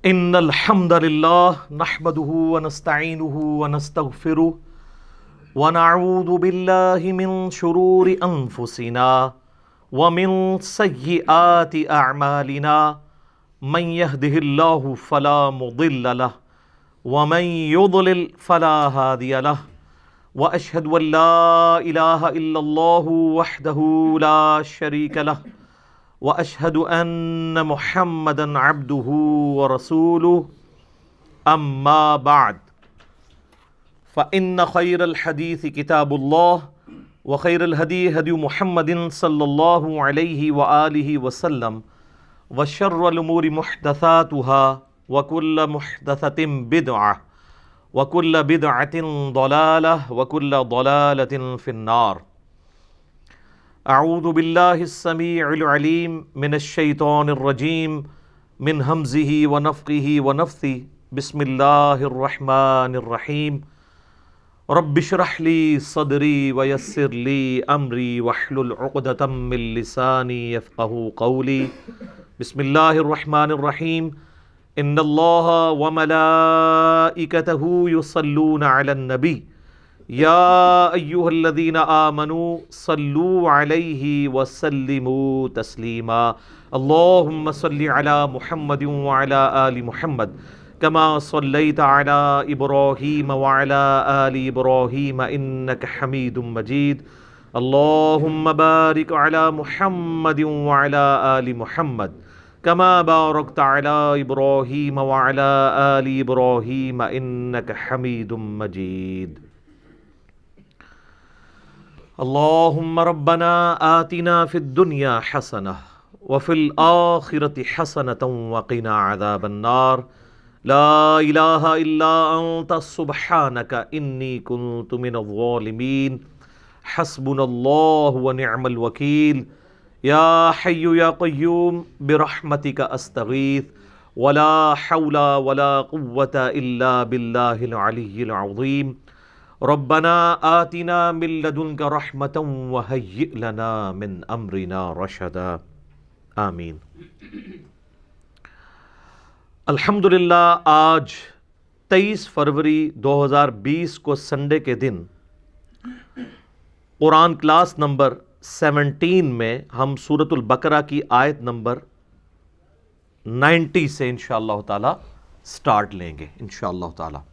ان الحمد للہ نحمده ونستعینه ونستغفره ونعوذ باللہ من شرور انفسنا ومن سیئات اعمالنا من يهده الله فلا مضل له ومن يضلل فلا هادي له واشهد ان لا اله الا الله وحده لا شريك له واشهد ان محمدا عبده ورسوله اما بعد فان خير الحديث كتاب الله وخير الهدي هدي محمد صلى الله عليه واله وسلم وشر الامور محدثاتها وكل محدثة بدعة وكل بدعة ضلالة وكل ضلالة في النار. اعوذ باللہ السمیع العلیم من الشیطان الرجیم من ہمزہ ونفخہ ونفثہ بسم اللہ الرحمن الرحیم رب اشرح لی صدری ویسر لی امری واحلل عقدۃ من لسانی یفقہوا قولی. بسم اللہ الرحمن الرحیم ان اللہ وملائکتہ یصلون علی النبی یا ایہا الذین آمنوا صلوا علیہ وسلموا تسلیما. اللہم صل علی محمد وعلی آل محمد کما صلیت علی ابراہیم وعلی آل ابراہیم انک حمید مجید. اللہم بارک علی محمد وعلی آل محمد کما بارکت علی ابراہیم وعلی آل ابراہیم انک حمید مجید. اللہم ربنا آتنا فی الدنیا حسنہ وفی الآخرۃ حسنۃ وقنا عذاب النار. لا الہ الا انت سبحانک انی کنت من الظالمین. حسبنا اللہ ونعم الوکیل. یا حی یا قیوم برحمتک استغیث ولا حول ولا قوة الا باللہ العلی العظیم. ربنا آتنا من لدنک رحمتا وہیئ لنا من امرنا رشدا. آمین. الحمدللہ آج 23 فروری 2020 کو سنڈے کے دن قرآن کلاس نمبر 17 میں ہم سورۃ البقرہ کی آیت نمبر 90 سے انشاءاللہ تعالی سٹارٹ لیں گے انشاءاللہ تعالی.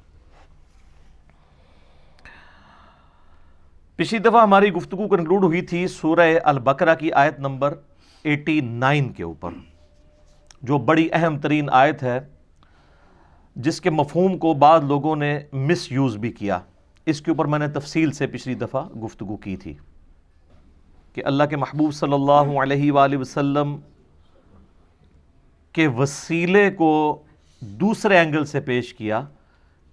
پچھلی دفعہ ہماری گفتگو کنکلوڈ ہوئی تھی سورہ البقرہ کی آیت نمبر 89 کے اوپر، جو بڑی اہم ترین آیت ہے جس کے مفہوم کو بعض لوگوں نے مس یوز بھی کیا. اس کے اوپر میں نے تفصیل سے پچھلی دفعہ گفتگو کی تھی کہ اللہ کے محبوب صلی اللہ علیہ وآلہ وسلم کے وسیلے کو دوسرے اینگل سے پیش کیا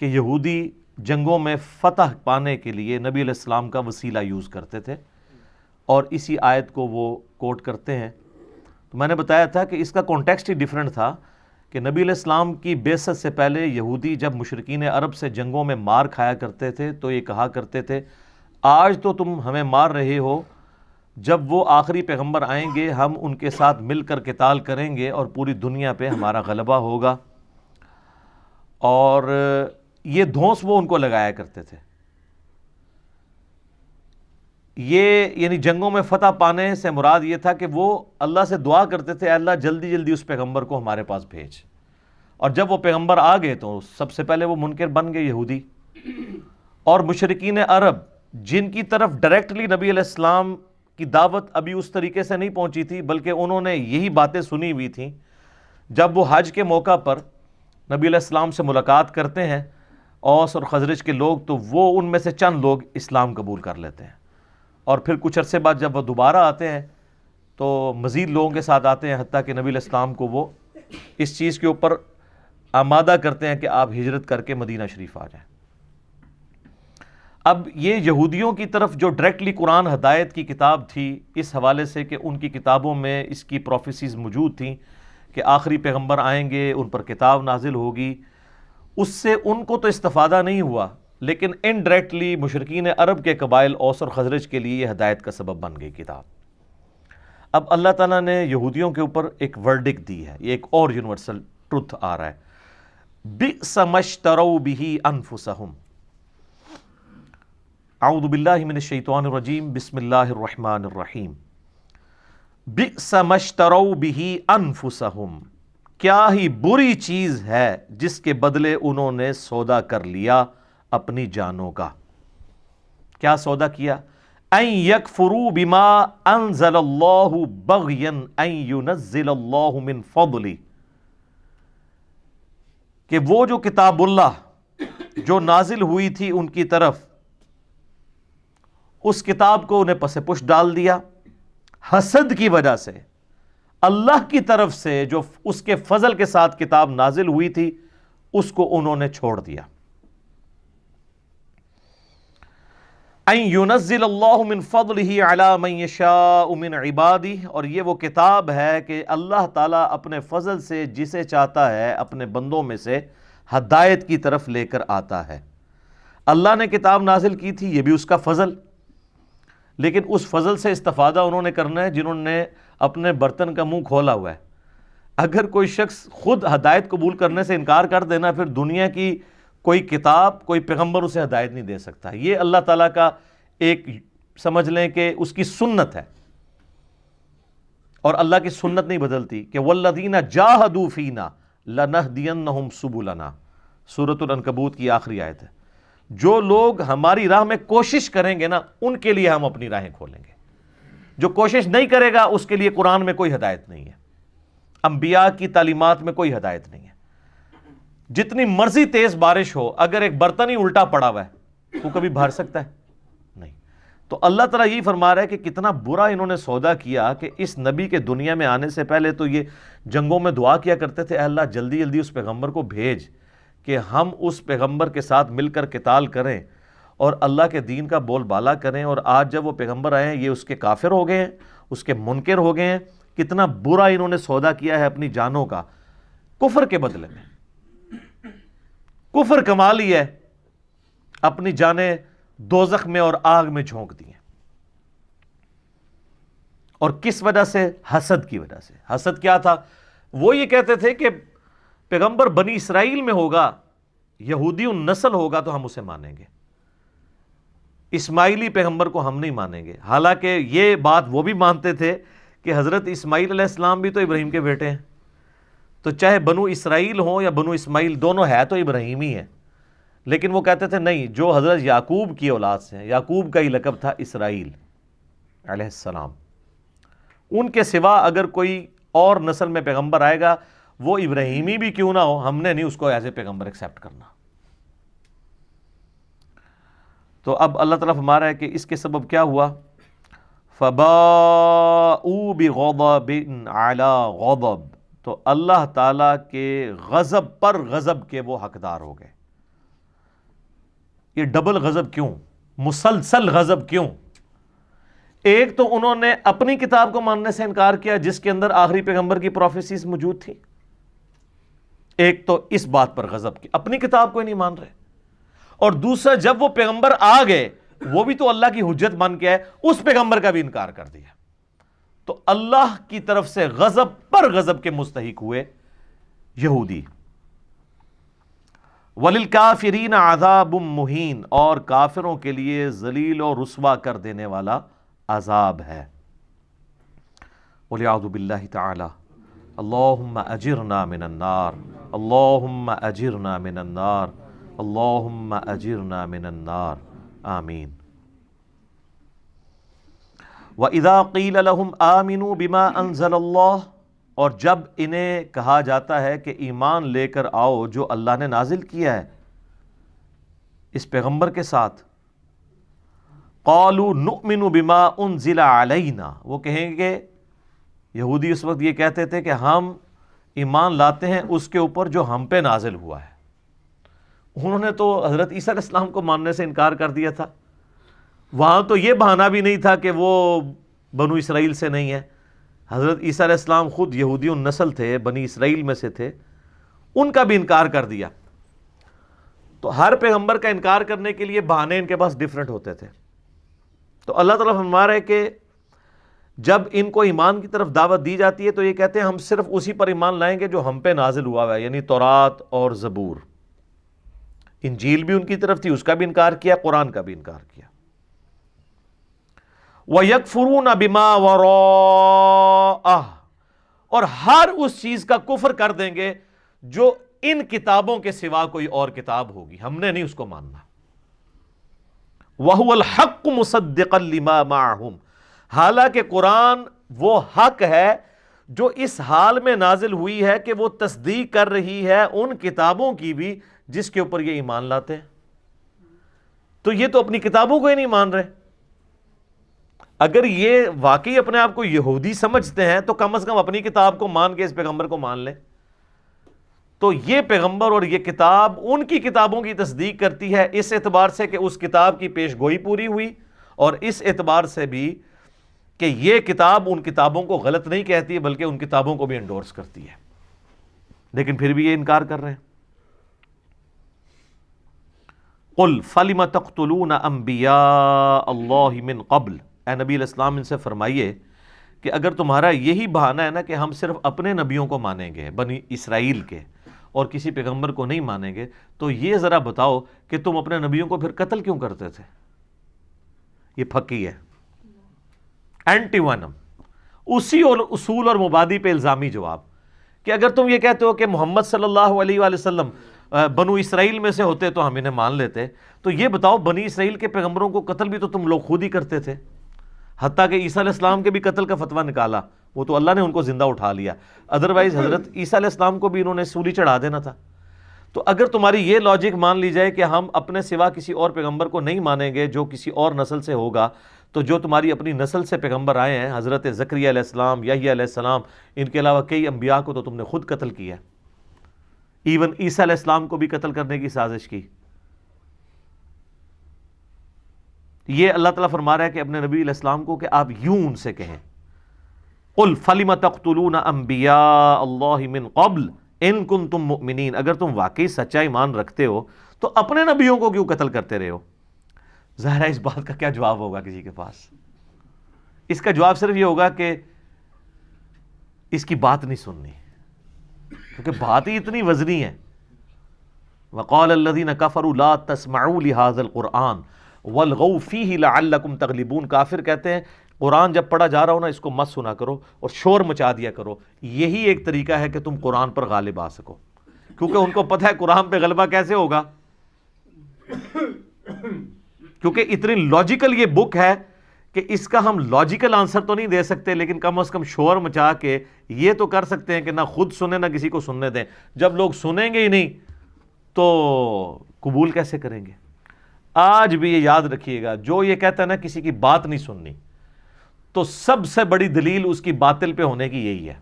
کہ یہودی جنگوں میں فتح پانے کے لیے نبی علیہ السلام کا وسیلہ یوز کرتے تھے اور اسی آیت کو وہ کوٹ کرتے ہیں. تو میں نے بتایا تھا کہ اس کا کانٹیکسٹ ہی ڈیفرنٹ تھا کہ نبی علیہ السلام کی بعثت سے پہلے یہودی جب مشرکین عرب سے جنگوں میں مار کھایا کرتے تھے تو یہ کہا کرتے تھے آج تو تم ہمیں مار رہے ہو، جب وہ آخری پیغمبر آئیں گے ہم ان کے ساتھ مل کر قتال کریں گے اور پوری دنیا پہ ہمارا غلبہ ہوگا. اور یہ دھونس وہ ان کو لگایا کرتے تھے. یہ یعنی جنگوں میں فتح پانے سے مراد یہ تھا کہ وہ اللہ سے دعا کرتے تھے اللہ جلدی جلدی اس پیغمبر کو ہمارے پاس بھیج. اور جب وہ پیغمبر آ گئے تو سب سے پہلے وہ منکر بن گئے یہودی. اور مشرکین عرب جن کی طرف ڈائریکٹلی نبی علیہ السلام کی دعوت ابھی اس طریقے سے نہیں پہنچی تھی بلکہ انہوں نے یہی باتیں سنی ہوئی تھیں، جب وہ حج کے موقع پر نبی علیہ السلام سے ملاقات کرتے ہیں اوس اور خزرج کے لوگ تو وہ ان میں سے چند لوگ اسلام قبول کر لیتے ہیں. اور پھر کچھ عرصے بعد جب وہ دوبارہ آتے ہیں تو مزید لوگوں کے ساتھ آتے ہیں، حتیٰ کہ نبی علیہ السلام کو وہ اس چیز کے اوپر آمادہ کرتے ہیں کہ آپ ہجرت کر کے مدینہ شریف آ جائیں. اب یہ یہودیوں کی طرف جو ڈائریکٹلی قرآن ہدایت کی کتاب تھی، اس حوالے سے کہ ان کی کتابوں میں اس کی پروفیسیز موجود تھیں کہ آخری پیغمبر آئیں گے، ان پر کتاب نازل ہوگی، اس سے ان کو تو استفادہ نہیں ہوا لیکن انڈائریکٹلی مشرکین عرب کے قبائل اوس اور خزرج کے لیے یہ ہدایت کا سبب بن گئی کتاب. اب اللہ تعالیٰ نے یہودیوں کے اوپر ایک ورڈکٹ دی ہے، یہ ایک اور یونیورسل ٹروتھ آ رہا ہے. بئس ما اشتروا به انفسهم۔ اعوذ باللہ من الشیطان الرجیم، بسم اللہ الرحمن الرحیم۔ بئس ما اشتروا به انفسهم، کیا ہی بری چیز ہے جس کے بدلے انہوں نے سودا کر لیا اپنی جانوں کا۔ کیا سودا کیا؟ ان یکفروا بما انزل اللہ بغیا ان ینزل اللہ من فضلہ، کہ وہ جو کتاب اللہ جو نازل ہوئی تھی ان کی طرف، اس کتاب کو انہیں پس پش ڈال دیا حسد کی وجہ سے۔ اللہ کی طرف سے جو اس کے فضل کے ساتھ کتاب نازل ہوئی تھی اس کو انہوں نے چھوڑ دیا۔ ان ینزل اللہ من فضلہ علی من یشاء من عبادہ، اور یہ وہ کتاب ہے کہ اللہ تعالیٰ اپنے فضل سے جسے چاہتا ہے اپنے بندوں میں سے ہدایت کی طرف لے کر آتا ہے۔ اللہ نے کتاب نازل کی تھی، یہ بھی اس کا فضل، لیکن اس فضل سے استفادہ انہوں نے کرنا ہے جنہوں نے اپنے برتن کا منہ کھولا ہوا ہے۔ اگر کوئی شخص خود ہدایت قبول کرنے سے انکار کر دینا، پھر دنیا کی کوئی کتاب، کوئی پیغمبر اسے ہدایت نہیں دے سکتا۔ یہ اللہ تعالیٰ کا ایک سمجھ لیں کہ اس کی سنت ہے، اور اللہ کی سنت نہیں بدلتی کہ والذین جاہدوا فینا لنہدینہم سبلنا، سورۃ العنکبوت کی آخری آیت ہے۔ جو لوگ ہماری راہ میں کوشش کریں گے نا، ان کے لیے ہم اپنی راہیں کھولیں گے۔ جو کوشش نہیں کرے گا اس کے لیے قرآن میں کوئی ہدایت نہیں ہے، انبیاء کی تعلیمات میں کوئی ہدایت نہیں ہے۔ جتنی مرضی تیز بارش ہو، اگر ایک برتن ہی الٹا پڑا ہوا ہے تو کبھی بھر سکتا ہے؟ نہیں۔ تو اللہ تعالیٰ یہی فرما رہا ہے کہ کتنا برا انہوں نے سودا کیا کہ اس نبی کے دنیا میں آنے سے پہلے تو یہ جنگوں میں دعا کیا کرتے تھے، اے اللہ جلدی جلدی اس پیغمبر کو بھیج کہ ہم اس پیغمبر کے ساتھ مل کر قتال کریں اور اللہ کے دین کا بول بالا کریں۔ اور آج جب وہ پیغمبر آئے ہیں، یہ اس کے کافر ہو گئے ہیں، اس کے منکر ہو گئے ہیں۔ کتنا برا انہوں نے سودا کیا ہے اپنی جانوں کا، کفر کے بدلے میں کفر کما لی ہے، اپنی جانیں دوزخ میں اور آگ میں جھونک دی ہیں۔ اور کس وجہ سے؟ حسد کی وجہ سے۔ حسد کیا تھا؟ وہ یہ کہتے تھے کہ پیغمبر بنی اسرائیل میں ہوگا، یہودی النسل ہوگا تو ہم اسے مانیں گے، اسماعیلی پیغمبر کو ہم نہیں مانیں گے۔ حالانکہ یہ بات وہ بھی مانتے تھے کہ حضرت اسماعیل علیہ السلام بھی تو ابراہیم کے بیٹے ہیں، تو چاہے بنو اسرائیل ہوں یا بنو اسماعیل، دونوں ہے تو ابراہیم ہی ہے۔ لیکن وہ کہتے تھے نہیں، جو حضرت یعقوب کی اولاد سے ہیں، یعقوب کا ہی لقب تھا اسرائیل علیہ السلام، ان کے سوا اگر کوئی اور نسل میں پیغمبر آئے گا، وہ ابراہیمی بھی کیوں نہ ہو، ہم نے نہیں اس کو ایز اے پیغمبر ایکسیپٹ کرنا۔ تو اب اللہ تعالیٰ فرما رہا ہے کہ اس کے سبب کیا ہوا؟ فَبَاءُوا بِغَضَبٍ عَلَىٰ غَضَبٍ، تو اللہ تعالیٰ کے غضب پر غضب کے وہ حقدار ہو گئے۔ یہ ڈبل غضب کیوں؟ مسلسل غضب کیوں؟ ایک تو انہوں نے اپنی کتاب کو ماننے سے انکار کیا جس کے اندر آخری پیغمبر کی پروفیسیز موجود تھی، ایک تو اس بات پر غضب کی اپنی کتاب کو ہی نہیں مان رہے، اور دوسرا جب وہ پیغمبر آ گئے وہ بھی تو اللہ کی حجت بن کے ہے، اس پیغمبر کا بھی انکار کر دیا۔ تو اللہ کی طرف سے غضب پر غضب کے مستحق ہوئے یہودی۔ وَلِلْكَافِرِينَ عَذَابٌ مُّهِينٌ، اور کافروں کے لیے ذلیل اور رسوا کر دینے والا عذاب ہے۔ وَلِعَوْذُ بِاللَّهِ تَعَالَى اللہم اجرنا من النار، اللہم اجرنا من النار، اللہم اجرنا من النار، آمین۔ وَإِذَا قِيلَ لَهُمْ آمِنُوا بِمَا أَنزَلَ اللَّهُ، اور جب انہیں کہا جاتا ہے کہ ایمان لے کر آؤ جو اللہ نے نازل کیا ہے اس پیغمبر کے ساتھ، قَالُوا نُؤْمِنُ بِمَا أُنزِلَ عَلَيْنَا، وہ کہیں گے، یہودی اس وقت یہ کہتے تھے کہ ہم ایمان لاتے ہیں اس کے اوپر جو ہم پہ نازل ہوا ہے۔ انہوں نے تو حضرت عیسیٰ علیہ السلام کو ماننے سے انکار کر دیا تھا، وہاں تو یہ بہانہ بھی نہیں تھا کہ وہ بنو اسرائیل سے نہیں ہے، حضرت عیسیٰ علیہ السلام خود یہودی النسل تھے، بنی اسرائیل میں سے تھے، ان کا بھی انکار کر دیا۔ تو ہر پیغمبر کا انکار کرنے کے لیے بہانے ان کے پاس ڈیفرنٹ ہوتے تھے۔ تو اللہ تعالیٰ فرما رہا ہے کہ جب ان کو ایمان کی طرف دعوت دی جاتی ہے تو یہ کہتے ہیں ہم صرف اسی پر ایمان لائیں گے جو ہم پہ نازل ہوا ہے، یعنی تورات اور زبور۔ انجیل بھی ان کی طرف تھی، اس کا بھی انکار کیا، قرآن کا بھی انکار کیا۔ وَيَكْفُرُونَ بِمَا وَرَاءَهُ، اور ہر اس چیز کا کفر کر دیں گے جو ان کتابوں کے سوا کوئی اور کتاب ہوگی، ہم نے نہیں اس کو ماننا۔ وَهُوَ الْحَقُّ مُصَدِّقًا لِمَا مَعَهُمْ، حالانکہ قرآن وہ حق ہے جو اس حال میں نازل ہوئی ہے کہ وہ تصدیق کر رہی ہے ان کتابوں کی بھی جس کے اوپر یہ ایمان لاتے ہیں۔ تو یہ تو اپنی کتابوں کو ہی نہیں مان رہے۔ اگر یہ واقعی اپنے آپ کو یہودی سمجھتے ہیں تو کم از کم اپنی کتاب کو مان کے اس پیغمبر کو مان لیں۔ تو یہ پیغمبر اور یہ کتاب ان کی کتابوں کی تصدیق کرتی ہے، اس اعتبار سے کہ اس کتاب کی پیش گوئی پوری ہوئی، اور اس اعتبار سے بھی کہ یہ کتاب ان کتابوں کو غلط نہیں کہتی بلکہ ان کتابوں کو بھی انڈورس کرتی ہے، لیکن پھر بھی یہ انکار کر رہے ہیں۔ قُلْ فَلِمَ تَقْتُلُونَ أَنْبِيَاءَ اللَّهِ مِنْ قَبْلِ، اے نبی علیہ السلام ان سے فرمائیے کہ اگر تمہارا یہی بہانہ ہے نا کہ ہم صرف اپنے نبیوں کو مانیں گے بنی اسرائیل کے اور کسی پیغمبر کو نہیں مانیں گے، تو یہ ذرا بتاؤ کہ تم اپنے نبیوں کو پھر قتل کیوں کرتے تھے؟ یہ پھکی ہے، اینٹی وینم، اسی اور اصول اور مبادی پہ الزامی جواب کہ اگر تم یہ کہتے ہو کہ محمد صلی اللہ علیہ وآلہ وسلم بنو اسرائیل میں سے ہوتے تو ہم انہیں مان لیتے، تو یہ بتاؤ بنی اسرائیل کے پیغمبروں کو قتل بھی تو تم لوگ خود ہی کرتے تھے، حتیٰ کہ عیسیٰ علیہ السلام کے بھی قتل کا فتویٰ نکالا، وہ تو اللہ نے ان کو زندہ اٹھا لیا، ادروائز حضرت عیسیٰ علیہ السلام کو بھی انہوں نے سولی چڑھا دینا تھا۔ تو اگر تمہاری یہ لاجک مان لی جائے کہ ہم اپنے سوا کسی اور پیغمبر کو نہیں مانیں گے جو کسی اور نسل سے ہوگا، تو جو تمہاری اپنی نسل سے پیغمبر آئے ہیں، حضرت زکریا علیہ السلام، یحییٰ علیہ السلام، ان کے علاوہ کئی انبیاء کو تو تم نے خود قتل کیا، ایون عیسیٰ علیہ السلام کو بھی قتل کرنے کی سازش کی۔ یہ اللہ تعالیٰ فرما رہا ہے کہ اپنے نبی علیہ السلام کو کہ آپ یوں ان سے کہیں، قُلْ فَلِمَ تَقْتُلُونَ أَنْبِيَاءَ اللَّهِ مِنْ قَبْلِ إِن كُنْتُم مُؤْمِنِينَ، اگر تم واقعی سچا ایمان رکھتے ہو تو اپنے نبیوں کو کیوں قتل کرتے رہے ہو؟ ظاہر ہے اس بات کا کیا جواب ہوگا کسی کے پاس؟ اس کا جواب صرف یہ ہوگا کہ اس کی بات نہیں سننی، کیونکہ بات ہی اتنی وزنی ہے۔ وَقَالَ الَّذِينَ كَفَرُوا لَا تَسْمَعُوا لِهَذَا الْقُرْآنِ وَالْغَوْا فِيهِ لَعَلَّكُمْ تَغْلِبُونَ، کافر کہتے ہیں قرآن جب پڑھا جا رہا ہو نا اس کو مت سنا کرو اور شور مچا دیا کرو، یہی ایک طریقہ ہے کہ تم قرآن پر غالب آ سکو، کیونکہ ان کو پتہ ہے قرآن پہ غلبہ کیسے ہوگا، کیونکہ اتنی لاجیکل یہ بک ہے کہ اس کا ہم لاجیکل آنسر تو نہیں دے سکتے، لیکن کم از کم شور مچا کے یہ تو کر سکتے ہیں کہ نہ خود سنیں نہ کسی کو سننے دیں۔ جب لوگ سنیں گے ہی نہیں تو قبول کیسے کریں گے؟ آج بھی یہ یاد رکھیے گا، جو یہ کہتا ہے نا کسی کی بات نہیں سننی، تو سب سے بڑی دلیل اس کی باطل پہ ہونے کی یہی ہے۔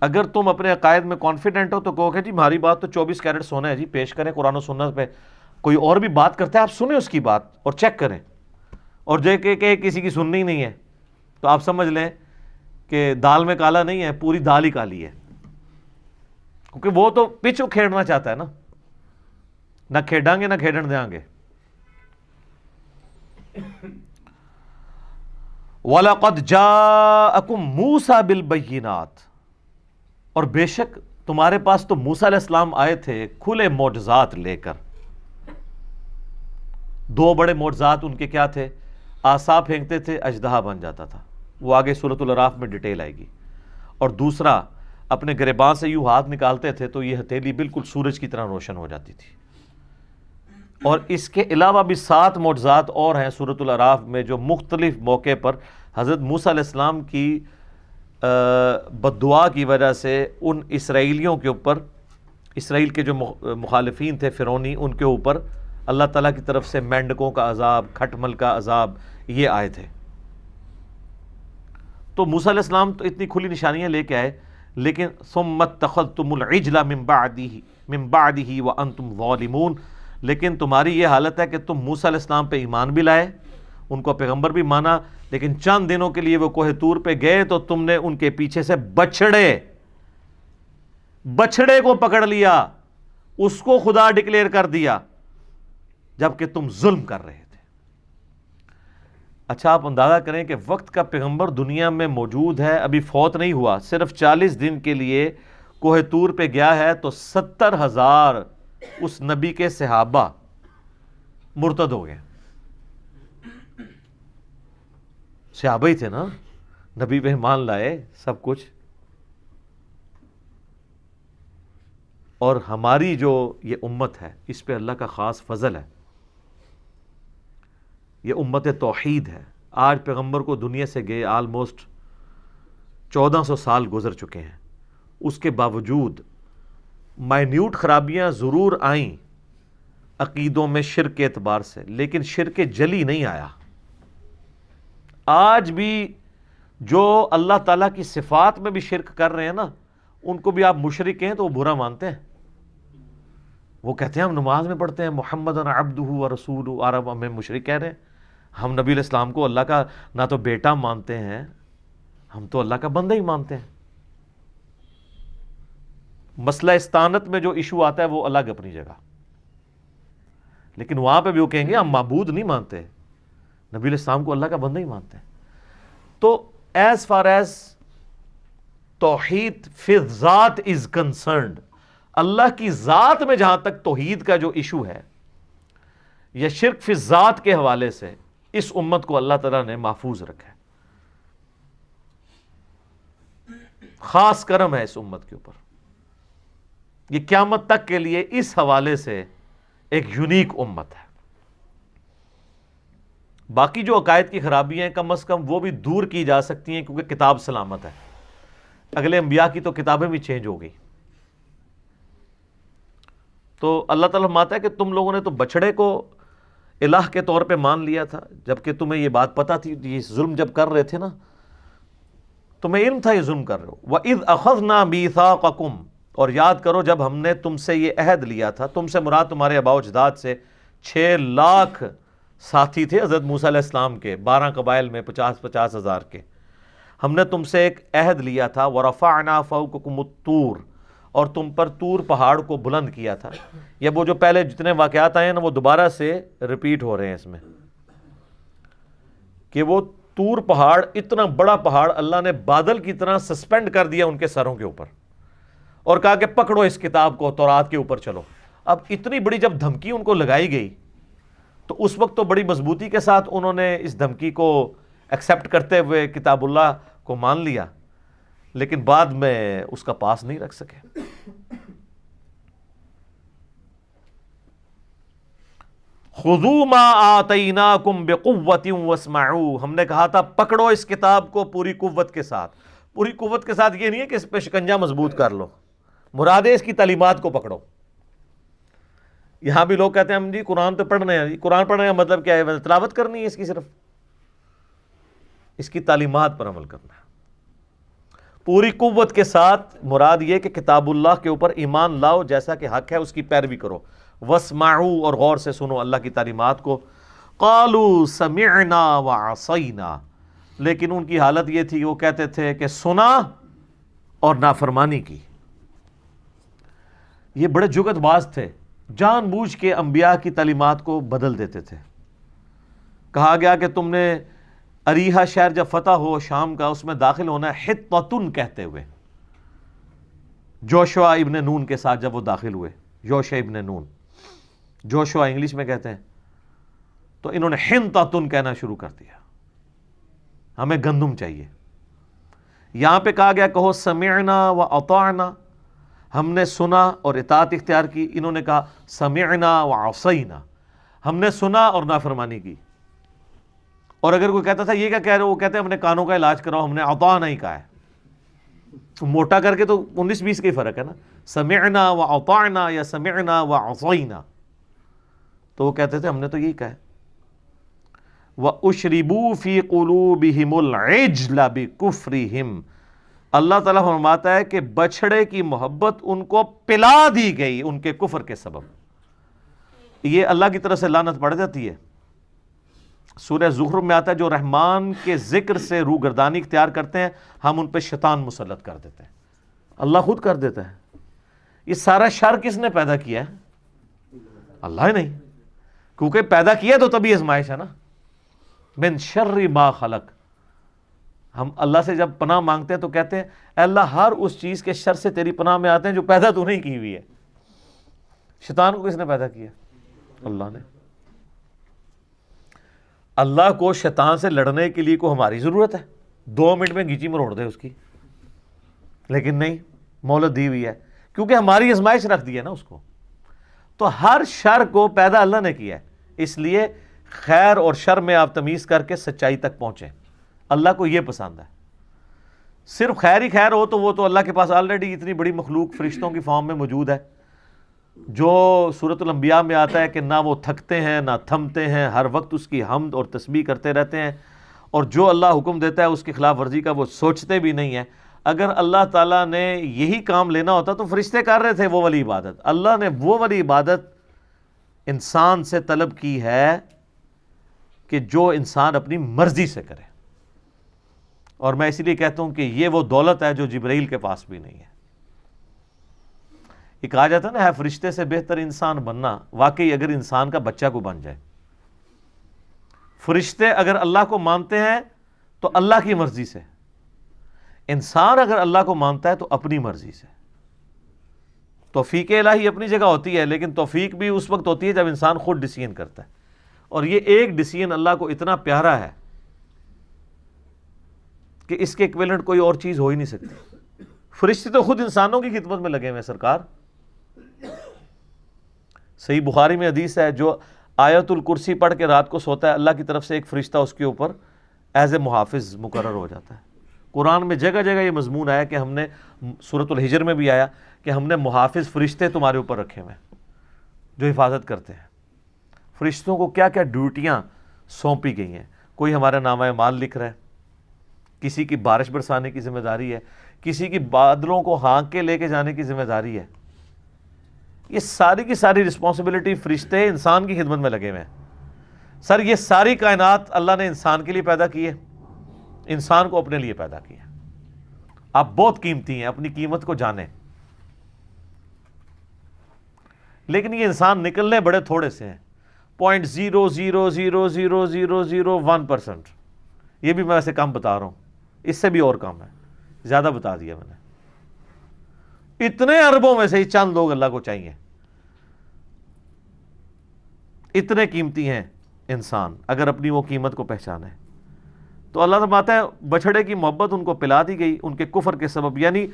اگر تم اپنے عقائد میں کانفیڈنٹ ہو تو کہو کہ جی ہماری بات تو 24 کیرٹ سونا ہے جی، پیش کریں قرآن و سنت پہ، کوئی اور بھی بات کرتا ہے آپ سنیں اس کی بات اور چیک کریں، اور جو کہ کسی کی سننی نہیں ہے تو آپ سمجھ لیں کہ دال میں کالا نہیں ہے، پوری دال ہی کالی ہے، کیونکہ وہ تو پچ کھیڑنا چاہتا ہے نا، نہ کھیڑیں گے نہ کھیڑن دیں گے۔ وَلَقَدْ جَاءَكُمْ مُوسَى بِالْبَيِّنَاتِ، اور بے شک تمہارے پاس تو موسیٰ علیہ السلام آئے تھے کھلے معجزات لے کر۔ دو بڑے معجزات ان کے کیا تھے؟ عصا پھینکتے تھے اژدہا بن جاتا تھا، وہ آگے سورۃ الاعراف میں ڈیٹیل آئے گی، اور دوسرا اپنے گریباں سے یوں ہاتھ نکالتے تھے تو یہ ہتھیلی بالکل سورج کی طرح روشن ہو جاتی تھی۔ اور اس کے علاوہ بھی 7 معجزات اور ہیں سورۃ الاعراف میں جو مختلف موقع پر حضرت موسیٰ علیہ السلام کی بد دعا کی وجہ سے ان اسرائیلیوں کے اوپر، اسرائیل کے جو مخالفین تھے فرعونی، ان کے اوپر اللہ تعالیٰ کی طرف سے مینڈکوں کا عذاب، کھٹمل کا عذاب یہ آئے تھے۔ تو موسیٰ علیہ السلام تو اتنی کھلی نشانیاں لے کے آئے، لیکن ثم اتخذتم العجل من بعدہ وانتم ظالمون، لیکن تمہاری یہ حالت ہے کہ تم موسیٰ علیہ السلام پہ ایمان بھی لائے، ان کو پیغمبر بھی مانا، لیکن چند دنوں کے لیے وہ کوہ طور پہ گئے تو تم نے ان کے پیچھے سے بچڑے کو پکڑ لیا، اس کو خدا ڈکلیئر کر دیا، جبکہ تم ظلم کر رہے تھے۔ اچھا آپ اندازہ کریں کہ وقت کا پیغمبر دنیا میں موجود ہے، ابھی فوت نہیں ہوا، صرف 40 دن کے لیے کوہ طور پہ گیا ہے، تو 70,000 اس نبی کے صحابہ مرتد ہو گئے. صحابہ ہی تھے نا، نبی پہ ایمان لائے سب کچھ. اور ہماری جو یہ امت ہے اس پہ اللہ کا خاص فضل ہے، یہ امت توحید ہے. آج پیغمبر کو دنیا سے گئے آلموسٹ 1400 سال گزر چکے ہیں، اس کے باوجود مائنیوٹ خرابیاں ضرور آئیں عقیدوں میں شرک کے اعتبار سے، لیکن شرک جلی نہیں آیا. آج بھی جو اللہ تعالیٰ کی صفات میں بھی شرک کر رہے ہیں نا، ان کو بھی آپ مشرک ہیں تو وہ برا مانتے ہیں. وہ کہتے ہیں ہم نماز میں پڑھتے ہیں محمد عبدہ و رسولہ، اور اب ہمیں مشرک کہہ رہے ہیں. ہم نبی علیہ السلام کو اللہ کا نہ تو بیٹا مانتے ہیں، ہم تو اللہ کا بندہ ہی مانتے ہیں. مسئلہ استانت میں جو ایشو آتا ہے وہ الگ اپنی جگہ، لیکن وہاں پہ بھی وہ کہیں گے ہم معبود نہیں مانتے، نبی علیہ السلام کو اللہ کا بندہ ہی مانتے ہیں. تو ایز فار ایز توحید فی ذات از کنسرنڈ، اللہ کی ذات میں جہاں تک توحید کا جو ایشو ہے یا شرک فی ذات کے حوالے سے، اس امت کو اللہ تعالیٰ نے محفوظ رکھا ہے. خاص کرم ہے اس امت کے اوپر. یہ قیامت تک کے لیے اس حوالے سے ایک یونیک امت ہے. باقی جو عقائد کی خرابیاں ہیں کم از کم وہ بھی دور کی جا سکتی ہیں، کیونکہ کتاب سلامت ہے. اگلے انبیاء کی تو کتابیں بھی چینج ہو گئی. تو اللہ تعالیٰ فرماتا ہے کہ تم لوگوں نے تو بچڑے کو الہ کے طور پہ مان لیا تھا، جبکہ تمہیں یہ بات پتہ تھی. یہ ظلم جب کر رہے تھے نا، تمہیں علم تھا یہ ظلم کر رہے ہو. وَإِذْ أَخَذْنَا مِيثَاقَكُمْ، اور یاد کرو جب ہم نے تم سے یہ عہد لیا تھا. تم سے مراد تمہارے آباء و اجداد سے 6 لاکھ ساتھی تھے حضرت موسیٰ علیہ السلام کے، 12 قبائل میں 50 ہزار کے. ہم نے تم سے ایک عہد لیا تھا. وَرَفَعْنَا فَوْقَكُمُ الطُّورَ، اور تم پر طور پہاڑ کو بلند کیا تھا. یہ وہ جو پہلے جتنے واقعات آئے ہیں نا وہ دوبارہ سے ریپیٹ ہو رہے ہیں اس میں، کہ وہ طور پہاڑ، اتنا بڑا پہاڑ اللہ نے بادل کی طرح سسپینڈ کر دیا ان کے سروں کے اوپر، اور کہا کہ پکڑو اس کتاب کو، تورات کے اوپر چلو. اب اتنی بڑی جب دھمکی ان کو لگائی گئی تو اس وقت تو بڑی مضبوطی کے ساتھ انہوں نے اس دھمکی کو ایکسیپٹ کرتے ہوئے کتاب اللہ کو مان لیا، لیکن بعد میں اس کا پاس نہیں رکھ سکے. خذوا ما آتیناکم بقوۃ واسمعوا، ہم نے کہا تھا پکڑو اس کتاب کو پوری قوت کے ساتھ. پوری قوت کے ساتھ یہ نہیں ہے کہ اس پہ شکنجہ مضبوط کر لو، مراد ہے اس کی تعلیمات کو پکڑو. یہاں بھی لوگ کہتے ہیں ہم جی قرآن تو پڑھ رہے ہیں. قرآن پڑھنے کا مطلب کیا ہے؟ تلاوت کرنی ہے اس کی، صرف اس کی تعلیمات پر عمل کرنا ہے پوری قوت کے ساتھ. مراد یہ کہ کتاب اللہ کے اوپر ایمان لاؤ، جیسا کہ حق ہے اس کی پیروی کرو. واسمعوا، اور غور سے سنو اللہ کی تعلیمات کو. قالوا سمعنا وعصینا، لیکن ان کی حالت یہ تھی وہ کہتے تھے کہ سنا اور نافرمانی کی. یہ بڑے جگت باز تھے، جان بوجھ کے انبیاء کی تعلیمات کو بدل دیتے تھے. کہا گیا کہ تم نے اریحا شہر جب فتح ہو شام کا، اس میں داخل ہونا ہے حطۃ کہتے ہوئے. جوشوا ابن نون کے ساتھ جب وہ داخل ہوئے، یوشع ابن نون، جوشوا انگلش میں کہتے ہیں، تو انہوں نے حنطۃ کہنا شروع کر دیا، ہمیں گندم چاہیے. یہاں پہ کہا گیا کہو سمعنا واطعنا، ہم نے سنا اور اطاعت اختیار کی. انہوں نے کہا سمعنا وعصینا، ہم نے سنا اور نافرمانی کی. اور اگر کوئی کہتا تھا یہ کیا کہہ رہے ہو، وہ کہتے ہیں ہم نے کانوں کا علاج کراؤ، ہم نے اطعنا ہی کہا ہے. موٹا کر کے تو 19-20 کا ہی فرق ہے نا، سمعنا واطعنا یا سمعنا وعصینا. تو وہ کہتے تھے ہم نے تو یہی کہا ہے. وَأُشْرِبُوا فِي قُلُوبِهِمُ الْعِجْلَ بِكُفْرِهِمْ، اللہ تعالیٰ فرماتا ہے کہ بچڑے کی محبت ان کو پلا دی گئی ان کے کفر کے سبب. یہ اللہ کی طرف سے لعنت پڑ جاتی ہے. سورہ زخرف میں آتا ہے جو رحمان کے ذکر سے روگردانی اختیار کرتے ہیں ہم ان پہ شیطان مسلط کر دیتے ہیں. اللہ خود کر دیتا ہے. یہ سارا شر کس نے پیدا کیا ہے؟ اللہ ہی نہیں، کیونکہ پیدا کیا تو تبھی آزمائش ہے نا. من شر ما خلق. ہم اللہ سے جب پناہ مانگتے ہیں تو کہتے ہیں اے اللہ ہر اس چیز کے شر سے تیری پناہ میں آتے ہیں جو پیدا تو نہیں کی ہوئی ہے. شیطان کو کس نے پیدا کیا؟ اللہ نے. اللہ کو شیطان سے لڑنے کے لیے کو ہماری ضرورت ہے؟ 2 منٹ میں گیچی مروڑ دے اس کی. لیکن نہیں، مہلت دی ہوئی ہے کیونکہ ہماری آزمائش رکھ دی ہے نا اس کو. تو ہر شر کو پیدا اللہ نے کیا ہے، اس لیے خیر اور شر میں آپ تمیز کر کے سچائی تک پہنچیں. اللہ کو یہ پسند ہے. صرف خیر ہی خیر ہو تو وہ تو اللہ کے پاس آلریڈی اتنی بڑی مخلوق فرشتوں کی فارم میں موجود ہے، جو سورۃ الانبیاء میں آتا ہے کہ نہ وہ تھکتے ہیں نہ تھمتے ہیں، ہر وقت اس کی حمد اور تسبیح کرتے رہتے ہیں، اور جو اللہ حکم دیتا ہے اس کی خلاف ورزی کا وہ سوچتے بھی نہیں ہیں. اگر اللہ تعالیٰ نے یہی کام لینا ہوتا تو فرشتے کر رہے تھے وہ والی عبادت. اللہ نے وہ والی عبادت انسان سے طلب کی ہے کہ جو انسان اپنی مرضی سے کرے. اور میں اسی لیے کہتا ہوں کہ یہ وہ دولت ہے جو جبرائیل کے پاس بھی نہیں ہے. یہ کہا جاتا ہے نا ہے فرشتے سے بہتر انسان بننا. واقعی اگر انسان کا بچہ کو بن جائے. فرشتے اگر اللہ کو مانتے ہیں تو اللہ کی مرضی سے، انسان اگر اللہ کو مانتا ہے تو اپنی مرضی سے. توفیق الہی اپنی جگہ ہوتی ہے، لیکن توفیق بھی اس وقت ہوتی ہے جب انسان خود ڈیسیژن کرتا ہے. اور یہ ایک ڈیسیژن اللہ کو اتنا پیارا ہے کہ اس کے ایکویلنٹ کوئی اور چیز ہو ہی نہیں سکتی. فرشتے تو خود انسانوں کی خدمت میں لگے ہوئے ہیں سرکار. صحیح بخاری میں حدیث ہے جو آیت الکرسی پڑھ کے رات کو سوتا ہے اللہ کی طرف سے ایک فرشتہ اس کے اوپر ایز اے محافظ مقرر ہو جاتا ہے. قرآن میں جگہ جگہ یہ مضمون آیا کہ ہم نے، سورۃ الحجر میں بھی آیا کہ ہم نے محافظ فرشتے تمہارے اوپر رکھے ہوئے ہیں جو حفاظت کرتے ہیں. فرشتوں کو کیا کیا ڈیوٹیاں سونپی گئی ہیں. کوئی ہمارا نامہ اعمال لکھ رہا ہے، کسی کی بارش برسانے کی ذمہ داری ہے، کسی کی بادلوں کو ہانک کے لے کے جانے کی ذمہ داری ہے. یہ ساری کی ساری رسپانسبلٹی فرشتے انسان کی خدمت میں لگے ہوئے ہیں. سر یہ ساری کائنات اللہ نے انسان کے لیے پیدا کی ہے، انسان کو اپنے لیے پیدا کیا. آپ بہت قیمتی ہیں، اپنی قیمت کو جانیں. لیکن یہ انسان نکلنے بڑے تھوڑے سے ہیں، 0.0000001%. یہ بھی میں ویسے کم بتا رہا ہوں، اس سے بھی اور کم ہے، زیادہ بتا دیا میں نے. اتنے اربوں میں سے ہی چند لوگ اللہ کو چاہیے. اتنے قیمتی ہیں انسان اگر اپنی وہ قیمت کو پہچانے. تو اللہ فرماتا ہے بچھڑے کی محبت ان کو پلا دی گئی ان کے کفر کے سبب. یعنی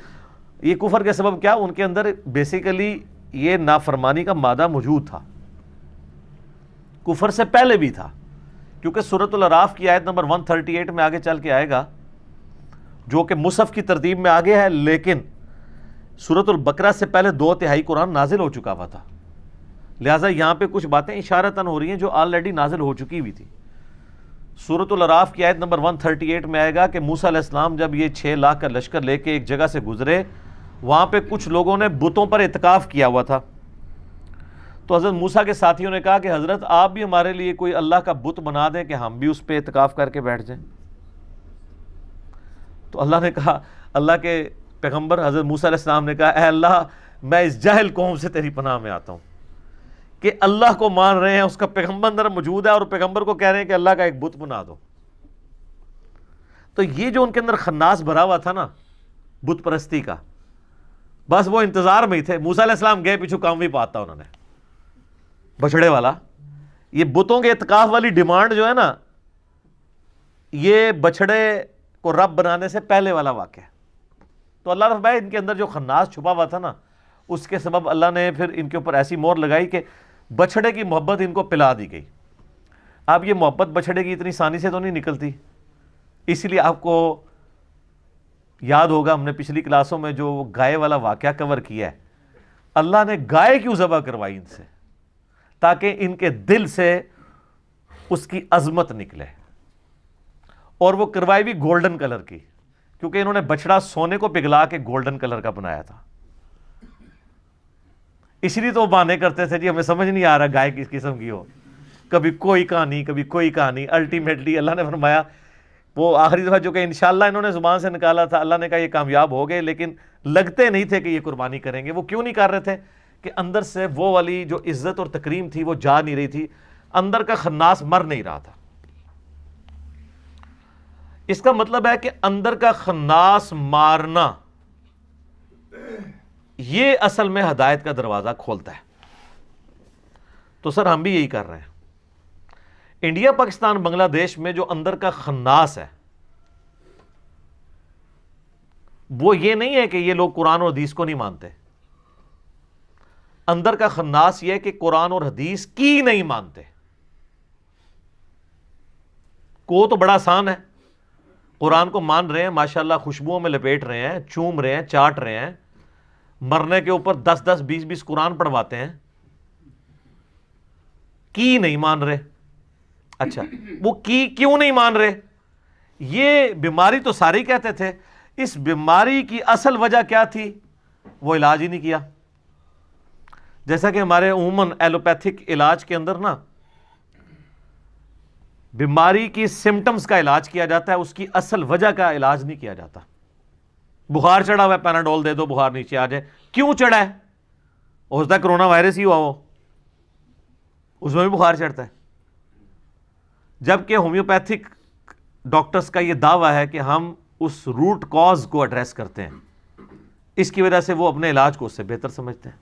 یہ کفر کے سبب کیا؟ ان کے اندر بیسیکلی یہ نافرمانی کا مادہ موجود تھا، کفر سے پہلے بھی تھا. کیونکہ سورۃ الاعراف کی آیت نمبر 138 میں آگے چل کے آئے گا، جو کہ مصحف کی ترتیب میں آگے ہے، لیکن سورۃ البقرہ سے پہلے 2/3 قرآن نازل ہو چکا ہوا تھا. لہٰذا یہاں پہ کچھ باتیں اشارتاً ہو رہی ہیں جو آلریڈی نازل ہو چکی ہوئی تھی. سورۃ الاعراف کی آیت نمبر 138 میں آئے گا کہ موسیٰ علیہ السلام جب یہ 6 لاکھ کا لشکر لے کے ایک جگہ سے گزرے، وہاں پہ کچھ لوگوں نے بتوں پر اعتکاف کیا ہوا تھا. تو حضرت موسیٰ کے ساتھیوں نے کہا کہ حضرت آپ بھی ہمارے لیے کوئی اللہ کا بت بنا دیں کہ ہم بھی اس پہ اعتکاف کر کے بیٹھ جائیں. تو اللہ نے کہا، اللہ کے پیغمبر حضرت موسیٰ علیہ السلام نے کہا اے اللہ میں اس جاہل قوم سے تیری پناہ میں آتا ہوں کہ اللہ کو مان رہے ہیں، اس کا پیغمبر اندر موجود ہے اور پیغمبر کو کہہ رہے ہیں کہ اللہ کا ایک بت بنا دو. تو یہ جو ان کے اندر خناس بھرا ہوا تھا نا بت پرستی کا، بس وہ انتظار میں ہی تھے. موسیٰ علیہ السلام گئے پیچھو کام بھی پاتا انہوں نے بچڑے والا. یہ بتوں کے اعتکاف والی ڈیمانڈ جو ہے نا، یہ بچڑے کو رب بنانے سے پہلے والا واقعہ ہے. تو اللہ رب ان کے اندر جو خناس چھپا ہوا تھا نا، اس کے سبب اللہ نے پھر ان کے اوپر ایسی مور لگائی کہ بچڑے کی محبت ان کو پلا دی گئی. اب یہ محبت بچڑے کی اتنی آسانی سے تو نہیں نکلتی. اسی لیے آپ کو یاد ہوگا ہم نے پچھلی کلاسوں میں جو گائے والا واقعہ کور کیا ہے، اللہ نے گائے کیوں ذبح کروائی ان سے؟ تاکہ ان کے دل سے اس کی عظمت نکلے. اور وہ کروائی بھی گولڈن کلر کی، کیونکہ انہوں نے بچڑا سونے کو پگھلا کے گولڈن کلر کا بنایا تھا. اس لیے تو وہ بہانے کرتے تھے جی ہمیں سمجھ نہیں آ رہا گائے کس قسم کی ہو، کبھی کوئی کہانی کبھی کوئی کہانی. الٹیمیٹلی اللہ نے فرمایا وہ آخری دفعہ جو کہ انشاءاللہ انہوں نے زبان سے نکالا تھا، اللہ نے کہا یہ کامیاب ہو گئے، لیکن لگتے نہیں تھے کہ یہ قربانی کریں گے. وہ کیوں نہیں کر رہے تھے؟ کہ اندر سے وہ والی جو عزت اور تکریم تھی وہ جا نہیں رہی تھی، اندر کا خناس مر نہیں رہا تھا. اس کا مطلب ہے کہ اندر کا خناس مارنا یہ اصل میں ہدایت کا دروازہ کھولتا ہے. تو سر ہم بھی یہی کر رہے ہیں. انڈیا پاکستان بنگلہ دیش میں جو اندر کا خناس ہے وہ یہ نہیں ہے کہ یہ لوگ قرآن اور حدیث کو نہیں مانتے. اندر کا خناس یہ ہے کہ قرآن اور حدیث کی نہیں مانتے. کو تو بڑا آسان ہے, قرآن کو مان رہے ہیں, ماشاءاللہ خوشبوؤں میں لپیٹ رہے ہیں, چوم رہے ہیں, چاٹ رہے ہیں, مرنے کے اوپر 10 20 قرآن پڑھواتے ہیں, کی نہیں مان رہے. اچھا وہ کی کیوں نہیں مان رہے؟ یہ بیماری تو سارے کہتے تھے, اس بیماری کی اصل وجہ کیا تھی؟ وہ علاج ہی نہیں کیا. جیسا کہ ہمارے عموماً ایلوپیتھک علاج کے اندر نا بیماری کی سمٹمز کا علاج کیا جاتا ہے, اس کی اصل وجہ کا علاج نہیں کیا جاتا. بخار چڑھا ہوا ہے, پیناڈول دے دو بخار نیچے آ جائے. کیوں چڑھا ہے؟ ہو سکتا ہے کرونا وائرس ہی ہوا ہو, اس میں بھی بخار چڑھتا ہے. جبکہ ہومیوپیتھک ڈاکٹرز کا یہ دعویٰ ہے کہ ہم اس روٹ کاز کو ایڈریس کرتے ہیں, اس کی وجہ سے وہ اپنے علاج کو اس سے بہتر سمجھتے ہیں.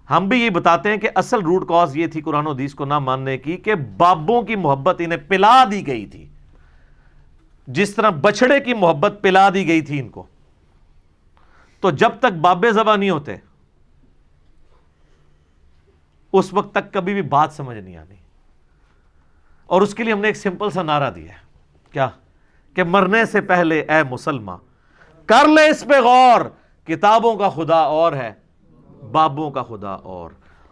ہم بھی یہ بتاتے ہیں کہ اصل روٹ کاز یہ تھی قرآن و حدیث کو نہ ماننے کی کہ بابوں کی محبت انہیں پلا دی گئی تھی, جس طرح بچڑے کی محبت پلا دی گئی تھی ان کو. تو جب تک بابے ذبح نہیں ہوتے اس وقت تک کبھی بھی بات سمجھ نہیں آنی. اور اس کے لیے ہم نے ایک سمپل سا نعرہ دیا ہے, کیا کہ مرنے سے پہلے اے مسلمان کر لے اس پہ غور, کتابوں کا خدا اور ہے بابوں کا خدا اور.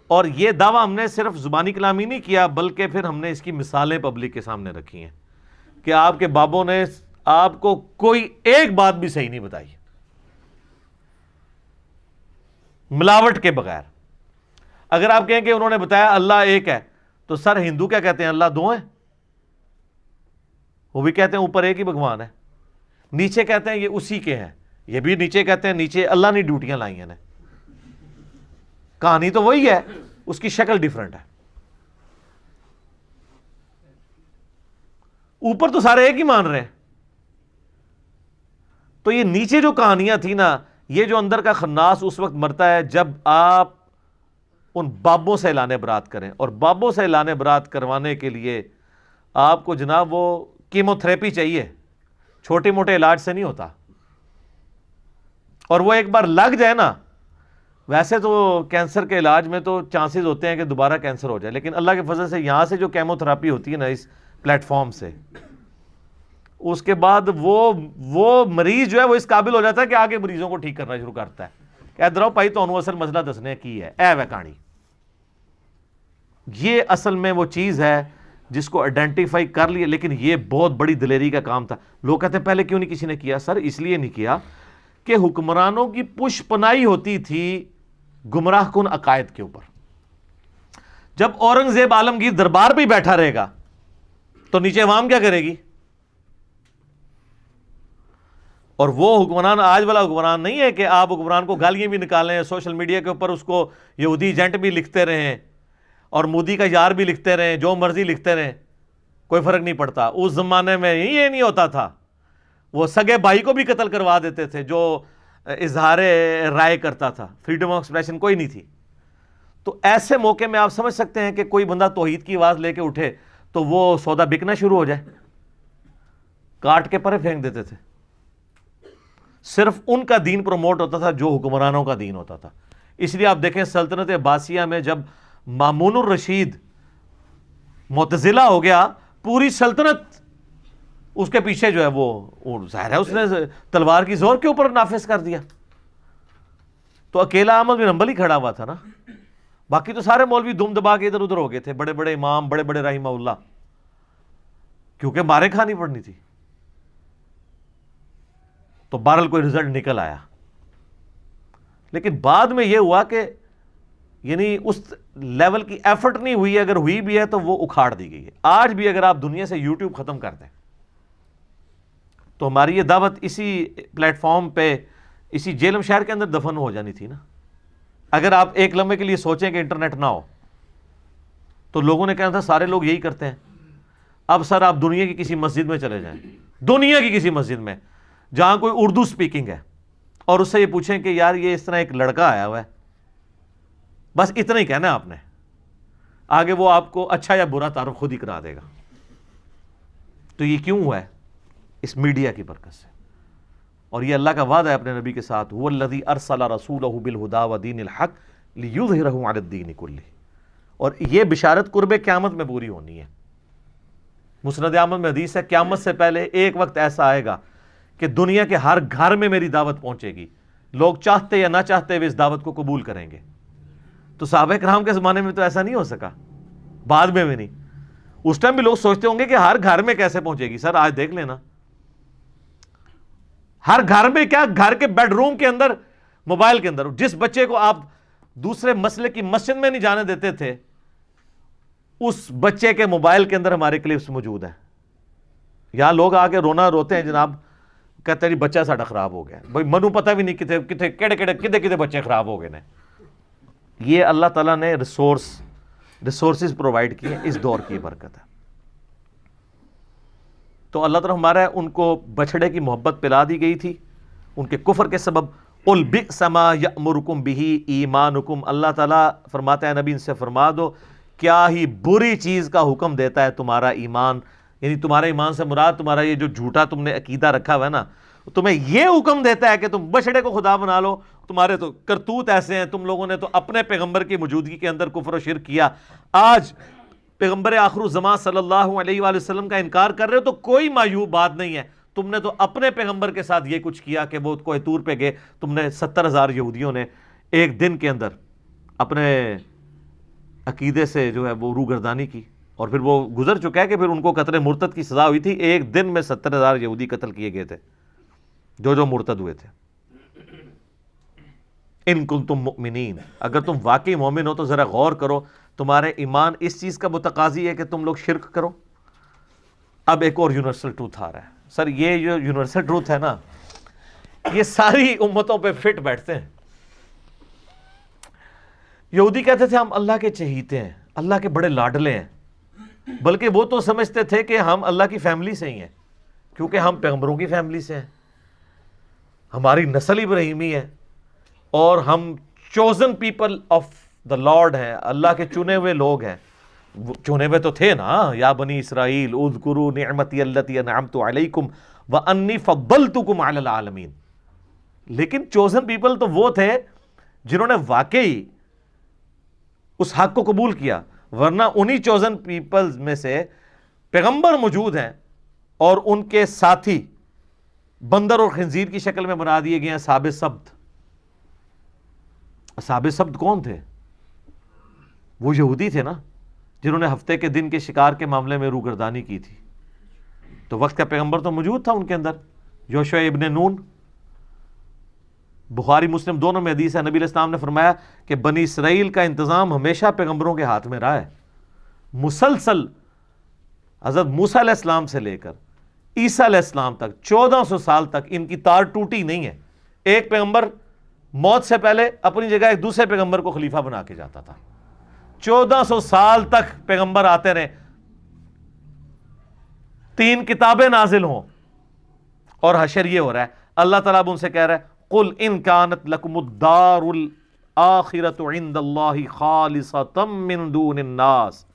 اور یہ دعویٰ ہم نے صرف زبانی کلامی نہیں کیا, بلکہ پھر ہم نے اس کی مثالیں پبلک کے سامنے رکھی ہیں کہ آپ کے بابوں نے آپ کو کوئی ایک بات بھی صحیح نہیں بتائی ملاوٹ کے بغیر. اگر آپ کہیں کہ انہوں نے بتایا اللہ ایک ہے, تو سر ہندو کیا کہتے ہیں؟ اللہ دو ہیں. وہ بھی کہتے ہیں اوپر ایک ہی بھگوان ہے, نیچے کہتے ہیں یہ اسی کے ہیں, یہ بھی نیچے کہتے ہیں نیچے اللہ نے ڈیوٹیاں لائی ہیں. کہانی تو وہی ہے, اس کی شکل ڈیفرنٹ ہے. اوپر تو سارے ایک ہی مان رہے ہیں. تو یہ نیچے جو کہانیاں تھیں نا, یہ جو اندر کا خناس اس وقت مرتا ہے جب آپ ان بابوں سے اعلان برات کریں. اور بابوں سے اعلان برات کروانے کے لیے آپ کو جناب وہ کیمو تھراپی چاہیے, چھوٹے موٹے علاج سے نہیں ہوتا. اور وہ ایک بار لگ جائے نا, ویسے تو کینسر کے علاج میں تو چانسز ہوتے ہیں کہ دوبارہ کینسر ہو جائے, لیکن اللہ کے فضل سے یہاں سے جو کیمو تھراپی ہوتی ہے نا اس پلیٹ فارم سے, اس کے بعد وہ مریض جو ہے وہ اس قابل ہو جاتا ہے کہ آگے مریضوں کو ٹھیک کرنا شروع کرتا ہے کہ ادھر آؤ بھائی تو اصل مسئلہ دسنے کی ہے اے وے کہانی. یہ اصل میں وہ چیز ہے جس کو آئیڈینٹیفائی کر لیے, لیکن یہ بہت بڑی دلیری کا کام تھا. لوگ کہتے ہیں پہلے کیوں نہیں کسی نے کیا؟ سر اس لیے نہیں کیا کہ حکمرانوں کی پش پناہی ہوتی تھی گمراہ کن عقائد کے اوپر. جب اورنگزیب عالمگیر دربار پہ بیٹھا رہے گا تو نیچے عوام کیا کرے گی؟ اور وہ حکمران آج والا حکمران نہیں ہے کہ آپ حکمران کو گالیاں بھی نکالیں, سوشل میڈیا کے اوپر اس کو یہودی ایجنٹ بھی لکھتے رہیں اور مودی کا یار بھی لکھتے رہیں, جو مرضی لکھتے رہیں, کوئی فرق نہیں پڑتا. اس زمانے میں یہ نہیں ہوتا تھا, وہ سگے بھائی کو بھی قتل کروا دیتے تھے جو اظہار رائے کرتا تھا, فریڈم آف ایکسپریشن کوئی نہیں تھی. تو ایسے موقع میں آپ سمجھ سکتے ہیں کہ کوئی بندہ توحید کی آواز لے کے اٹھے تو وہ سودا بکنا شروع ہو جائے, کاٹ کے پرے پھینک دیتے تھے. صرف ان کا دین پروموٹ ہوتا تھا جو حکمرانوں کا دین ہوتا تھا. اس لیے آپ دیکھیں سلطنت عباسیہ میں جب مامون الرشید معتزلہ ہو گیا, پوری سلطنت اس کے پیچھے جو ہے وہ ظاہر ہے اس نے تلوار کی زور کے اوپر نافذ کر دیا. تو اکیلا احمد بن حنبل ہی کھڑا ہوا تھا نا, باقی تو سارے مولوی دم دبا کے ادھر ادھر ہو گئے تھے, بڑے بڑے امام, بڑے بڑے رحمہ اللہ, کیونکہ مارے کھانی پڑنی تھی. تو بہرحال کوئی رزلٹ نکل آیا. لیکن بعد میں یہ ہوا کہ یعنی اس لیول کی ایفرٹ نہیں ہوئی, اگر ہوئی بھی ہے تو وہ اکھاڑ دی گئی ہے. آج بھی اگر آپ دنیا سے یوٹیوب ختم کر دیں تو ہماری یہ دعوت اسی پلیٹ فارم پہ اسی جیلم شہر کے اندر دفن ہو جانی تھی نا. اگر آپ ایک لمحے کے لیے سوچیں کہ انٹرنیٹ نہ ہو تو لوگوں نے کہا تھا سارے لوگ یہی کرتے ہیں. اب سر آپ دنیا کی کسی مسجد میں چلے جائیں، دنیا کی کسی مسجد میں جہاں کوئی اردو سپیکنگ ہے، اور اس سے یہ پوچھیں کہ یار یہ اس طرح ایک لڑکا آیا ہوا ہے، بس اتنا ہی کہنا ہے آپ نے، آگے وہ آپ کو اچھا یا برا تعارف خود ہی کرا دے گا۔ تو یہ کیوں ہوا ہے؟ اس میڈیا کی برکت سے۔ اور یہ اللہ کا وعدہ ہے اپنے نبی کے ساتھ، هو الذی ارسل رسولہ بالہدی ودین الحق لیظہرہ علی الدین کلہ، اور یہ بشارت قرب قیامت میں پوری ہونی ہے۔ مسند احمد میں حدیث ہے، قیامت سے پہلے ایک وقت ایسا آئے گا کہ دنیا کے ہر گھر میں میری دعوت پہنچے گی، لوگ چاہتے یا نہ چاہتے ہوئے اس دعوت کو قبول کریں گے۔ تو صحابہ کرام کے زمانے میں تو ایسا نہیں ہو سکا، بعد میں بھی نہیں۔ اس ٹائم بھی لوگ سوچتے ہوں گے کہ ہر گھر میں کیسے پہنچے گی؟ سر آج دیکھ لینا، ہر گھر میں کیا، گھر کے بیڈ روم کے اندر، موبائل کے اندر، جس بچے کو آپ دوسرے مسئلے کی مسجد میں نہیں جانے دیتے تھے، اس بچے کے موبائل کے اندر ہمارے کلپس موجود ہیں۔ یہاں لوگ آ کے رونا روتے ہیں جناب، کہتے ہیں جی بچہ ساڈا خراب ہو گیا، بھائی منو پتہ بھی نہیں کتے بچے خراب ہو گئے نے۔ یہ اللہ تعالیٰ نے ریسورسز پرووائڈ کیے، اس دور کی برکت ہے۔ تو اللہ تعالیٰ ہمارا ان کو بچڑے کی محبت پلا دی گئی تھی ان کے کفر کے سبب۔ قُلْ بِئْسَ مَا يَأْمُرُكُمْ بِهِ ایمانکم، اللہ تعالیٰ فرماتا ہے نبی ان سے فرما دو کیا ہی بری چیز کا حکم دیتا ہے تمہارا ایمان، یعنی تمہارا ایمان سے مراد تمہارا یہ جو جھوٹا تم نے عقیدہ رکھا ہوا ہے نا، تمہیں یہ حکم دیتا ہے کہ تم بچڑے کو خدا بنا لو۔ تمہارے تو کرتوت ایسے ہیں، تم لوگوں نے تو اپنے پیغمبر کی موجودگی کے اندر کفر و شرک کیا، آج پیغمبر آخر الزمان صلی اللہ علیہ وآلہ وسلم کا انکار کر رہے ہو، تو کوئی معیوب بات نہیں ہے۔ تم نے تو اپنے پیغمبر کے ساتھ یہ کچھ کیا کہ وہ کوہ طور پہ گئے، تم نے 70,000 یہودیوں نے ایک دن کے اندر اپنے عقیدے سے جو ہے وہ روگردانی کی، اور پھر وہ گزر چکا ہے کہ پھر ان کو قتل مرتد کی سزا ہوئی تھی۔ ایک دن میں 70,000 یہودی قتل کیے گئے تھے جو مرتد ہوئے تھے۔ ان کنتم مؤمنین، اگر تم واقعی مومن ہو تو ذرا غور کرو، تمہارے ایمان اس چیز کا متقاضی ہے کہ تم لوگ شرک کرو؟ اب ایک اور یونیورسل ٹروتھ آ رہا ہے۔ سر یہ جو یونیورسل ٹروتھ ہے نا، یہ ساری امتوں پہ فٹ بیٹھتے ہیں۔ یہودی کہتے تھے ہم اللہ کے چہیتے ہیں، اللہ کے بڑے لاڈلے ہیں، بلکہ وہ تو سمجھتے تھے کہ ہم اللہ کی فیملی سے ہی ہیں، کیونکہ ہم پیغمبروں کی فیملی سے ہیں، ہماری نسل ابراہیمی ہے، اور ہم chosen people of the lord ہیں، اللہ کے چنے ہوئے لوگ ہیں۔ چنے ہوئے تو تھے نا، یا بنی اسرائیل اذکروا نعمتی التی انعمت علیکم وانی فضلتکم علی العالمین۔ لیکن چوزن پیپل تو وہ تھے جنہوں نے واقعی اس حق کو قبول کیا، ورنہ انہی چوزن پیپلز میں سے پیغمبر موجود ہیں اور ان کے ساتھی بندر اور خنزیر کی شکل میں بنا دیے گئے ہیں اصحاب سبت۔ اصحاب سبت کون تھے؟ وہ یہودی تھے نا، جنہوں نے ہفتے کے دن کے شکار کے معاملے میں روگردانی کی تھی۔ تو وقت کا پیغمبر تو موجود تھا ان کے اندر، یوشع ابن نون۔ بخاری مسلم دونوں میں حدیث ہے، نبی علیہ السلام نے فرمایا کہ بنی اسرائیل کا انتظام ہمیشہ پیغمبروں کے ہاتھ میں رہا ہے، مسلسل حضرت موسیٰ علیہ السلام سے لے کر عیسیٰ علیہ السلام تک 1400 سال تک ان کی تار ٹوٹی نہیں ہے۔ ایک پیغمبر موت سے پہلے اپنی جگہ ایک دوسرے پیغمبر کو خلیفہ بنا کے جاتا تھا، 1400 سال تک پیغمبر آتے رہے، 3 کتابیں نازل ہوں، اور حشر یہ ہو رہا ہے۔ اللہ تعالیٰ اب ان سے کہہ رہا ہے قُلْ إِن كَانَتْ لَكُمُ الدَّارُ الْآخِرَةُ عِنْدَ اللَّهِ خَالِصَةً مِّن دُونِ النَّاسِ،